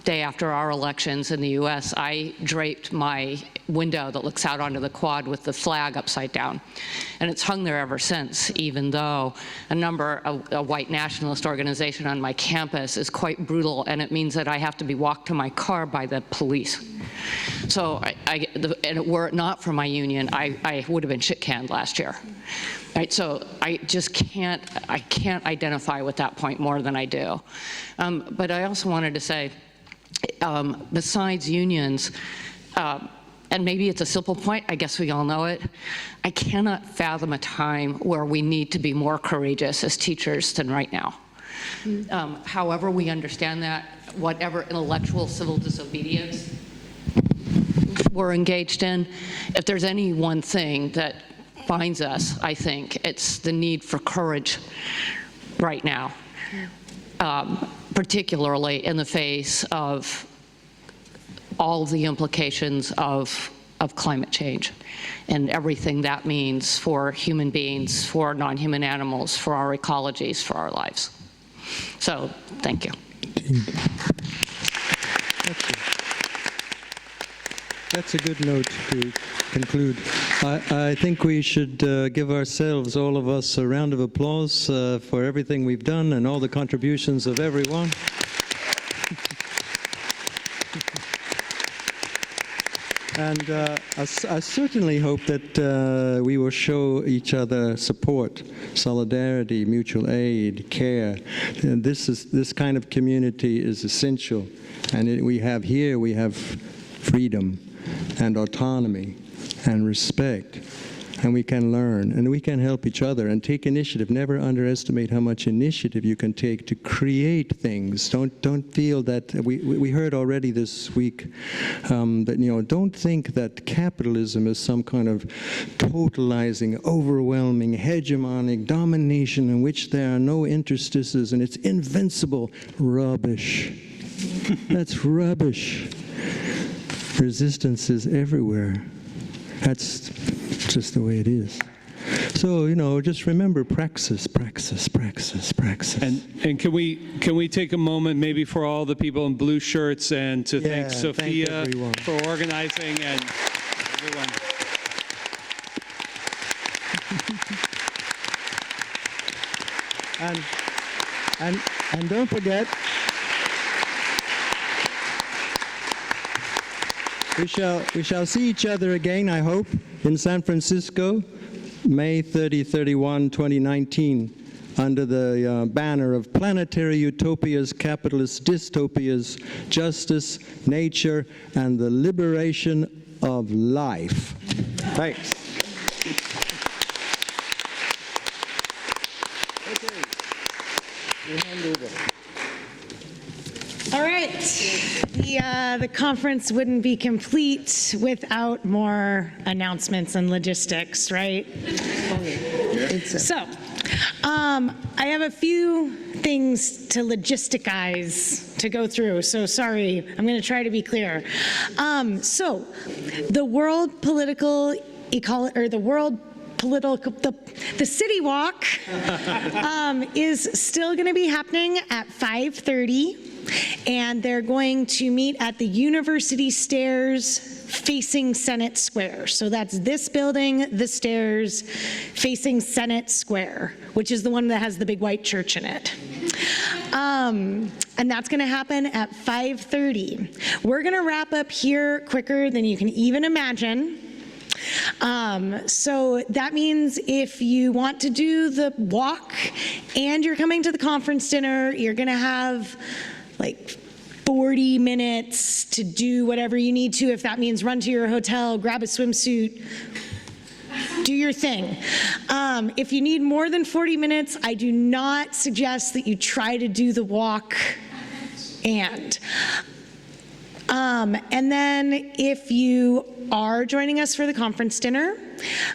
Day after our elections in the US, I draped my window that looks out onto the quad with the flag upside down. And it's hung there ever since, even though a white nationalist organization on my campus is quite brutal, and it means that I have to be walked to my car by the police. So, and were it not for my union, I would have been shit-canned last year. Right, so I just can't identify with that point more than I do. But I also wanted to say, besides unions, and maybe it's a simple point, I guess we all know it, I cannot fathom a time where we need to be more courageous as teachers than right now. However we understand that, whatever intellectual civil disobedience we're engaged in, if there's any one thing that binds us, I think it's the need for courage right now, particularly in the face of all of the implications of climate change and everything that means for human beings, for non-human animals, for our ecologies, for our lives. So, thank you. That's a good note to conclude. I think we should give ourselves, all of us, a round of applause for everything we've done and all the contributions of everyone. And I certainly hope that we will show each other support, solidarity, mutual aid, care. And this kind of community is essential. And we have freedom and autonomy and respect. And we can learn, and we can help each other and take initiative. Never underestimate how much initiative you can take to create things. Don't feel that, we heard already this week that, don't think that capitalism is some kind of totalizing, overwhelming, hegemonic domination in which there are no interstices and it's invincible. Rubbish. That's rubbish. Resistance is everywhere. That's just the way it is. So, just remember praxis. And can we take a moment maybe for all the people in blue shirts and to thank Sophia for organizing and everyone. And don't forget, we shall see each other again, I hope, in San Francisco, May 30, 31, 2019, under the banner of Planetary Utopias, Capitalist Dystopias, Justice, Nature, and the Liberation of Life. Thanks. All right, the conference wouldn't be complete without more announcements and logistics, right? So, I have a few things to logisticize to go through, so sorry, I'm going to try to be clear. So, the World Political Ecology, or the World the City Walk is still going to be happening at 5:30, and they're going to meet at the University Stairs facing Senate Square. So that's this building, the stairs facing Senate Square, which is the one that has the big white church in it. And that's going to happen at 5:30. We're going to wrap up here quicker than you can even imagine. So that means if you want to do the walk and you're coming to the conference dinner, you're going to have like 40 minutes to do whatever you need to. If that means run to your hotel, grab a swimsuit, do your thing. If you need more than 40 minutes, I do not suggest that you try to do the walk and then if you are joining us for the conference dinner,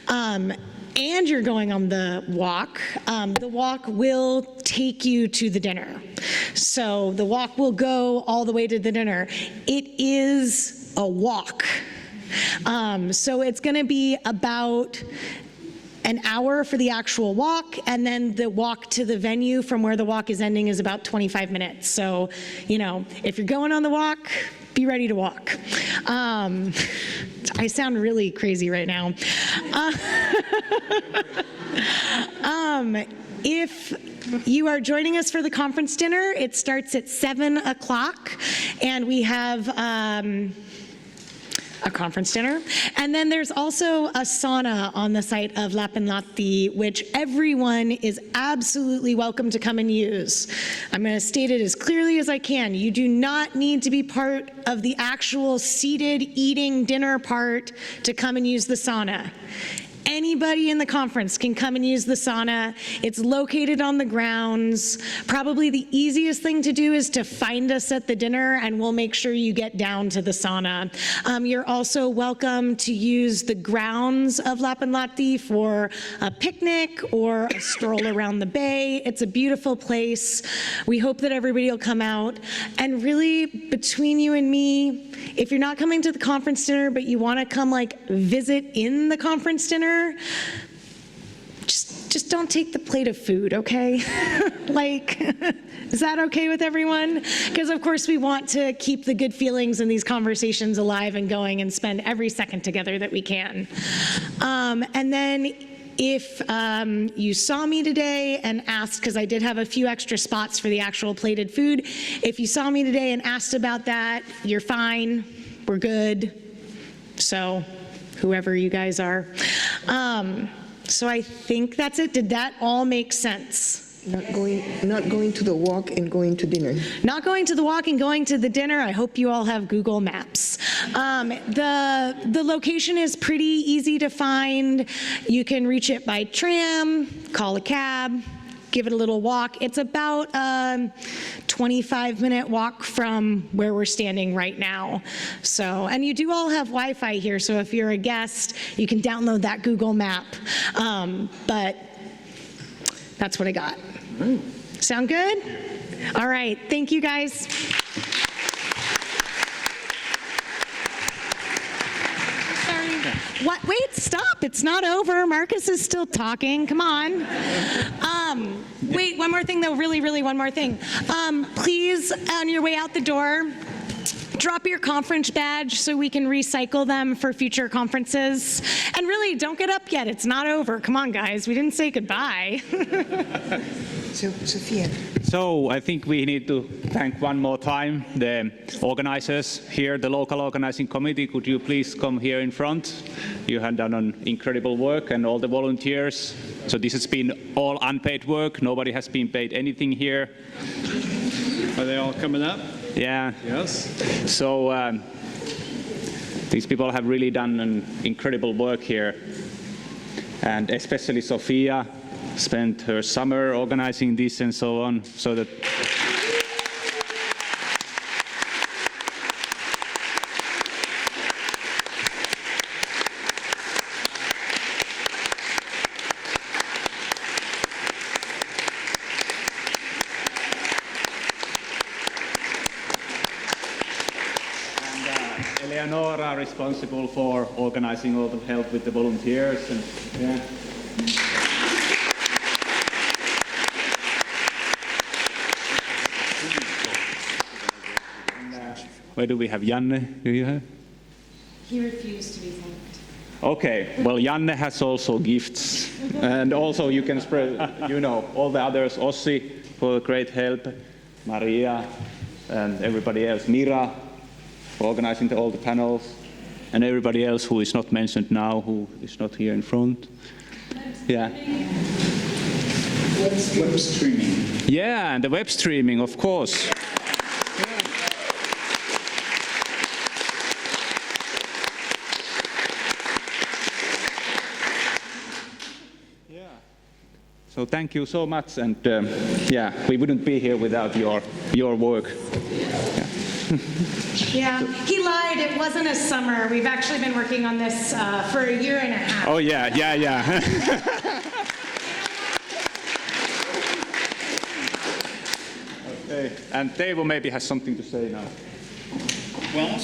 and you're going on the walk will take you to the dinner. So the walk will go all the way to the dinner. It is a walk. So it's going to be about an hour for the actual walk, and then the walk to the venue from where the walk is ending is about 25 minutes. So, if you're going on the walk, be ready to walk. I sound really crazy right now. If you are joining us for the conference dinner, it starts at 7 o'clock, and we have a conference dinner. And then there's also a sauna on the site of Lapinlahti, which everyone is absolutely welcome to come and use. I'm going to state it as clearly as I can. You do not need to be part of the actual seated eating dinner part to come and use the sauna. Anybody in the conference can come and use the sauna. It's located on the grounds. Probably the easiest thing to do is to find us at the dinner, and we'll make sure you get down to the sauna. You're also welcome to use the grounds of Lapinlahti for a picnic or a stroll around the bay. It's a beautiful place. We hope that everybody will come out. And really, between you and me, if you're not coming to the conference dinner, but you want to come visit in the conference dinner, just don't take the plate of food, okay? Is that okay with everyone? Because of course we want to keep the good feelings in these conversations alive and going and spend every second together that we can. And then if you saw me today and asked, because I did have a few extra spots for the actual plated food, if you saw me today and asked about that, you're fine, we're good. So whoever you guys are. So I think that's it. Did that all make sense? Not going to the walk and going to dinner. Not going to the walk and going to the dinner. I hope you all have Google Maps. The location is pretty easy to find. You can reach it by tram, call a cab, give it a little walk. It's about a 25-minute walk from where we're standing right now. So, and you do all have Wi-Fi here, so if you're a guest, you can download that Google map. But that's what I got. Sound good? All right, thank you guys. What? Wait, stop. It's not over. Marcus is still talking. Come on. Wait, one more thing, though. Really, one more thing. Please, on your way out the door, drop your conference badge so we can recycle them for future conferences. And really, don't get up yet. It's not over. Come on, guys. We didn't say goodbye. So, Sophia. So I think we need to thank one more time the organizers here, the local organizing committee. Could you please come here in front? You have done an incredible work, and all the volunteers. So this has been all unpaid work. Nobody has been paid anything here. Are they all coming up? Yeah. Yes. So these people have really done an incredible work here. And especially Sophia spent her summer organizing this and so on, so that Eleonora responsible for organizing all the help with the volunteers. And, yeah. Where do we have Janne? Do you have? He refused to be thanked. Okay, well, Janne has also gifts. And also you can spread, all the others, Ossi for the great help, Maria, and everybody else, Mira, for organizing all the panels, and everybody else who is not mentioned now, who is not here in front. Yeah. Web streaming. Yeah, and the web streaming, of course. So thank you so much, and we wouldn't be here without your work. Yeah, he lied. It wasn't a summer. We've actually been working on this for a year and a half. Oh yeah. Okay, and Teivo maybe has something to say now. Well,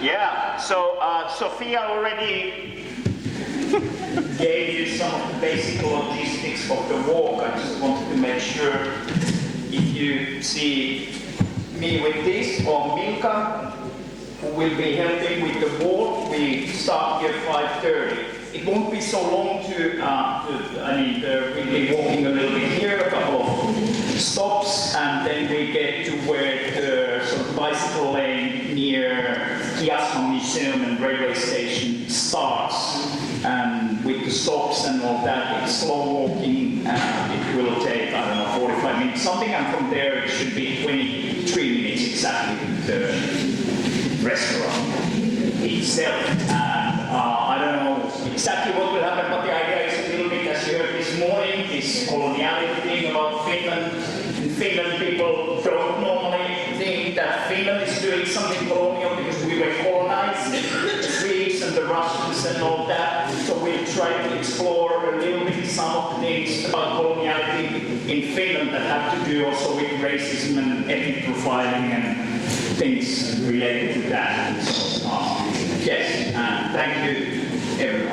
yeah, so Sophia already gave you some of the basic logistics of the walk. I just wanted to make sure if you see me with this, or Milka, who will be helping with the walk, we start here at 5:30. It won't be so long we'll be walking a little bit here, a couple of stops, and then we get to where the when railway station starts, and with the stops and all that, it's slow walking, it will take, I don't know, 45 minutes, something, and from there it should be 23 minutes exactly to the restaurant itself. And I don't know exactly what will happen, but the idea is a little bit, as you heard this morning, this coloniality thing about Finland. In Finland, people don't normally think that Finland is doing something colonial because we were colonized, the Swedes and the Russians and all that. So we try to explore a little bit some of the things about coloniality in Finland that have to do also with racism and ethnic profiling and things related to that. So, yes, thank you, everyone.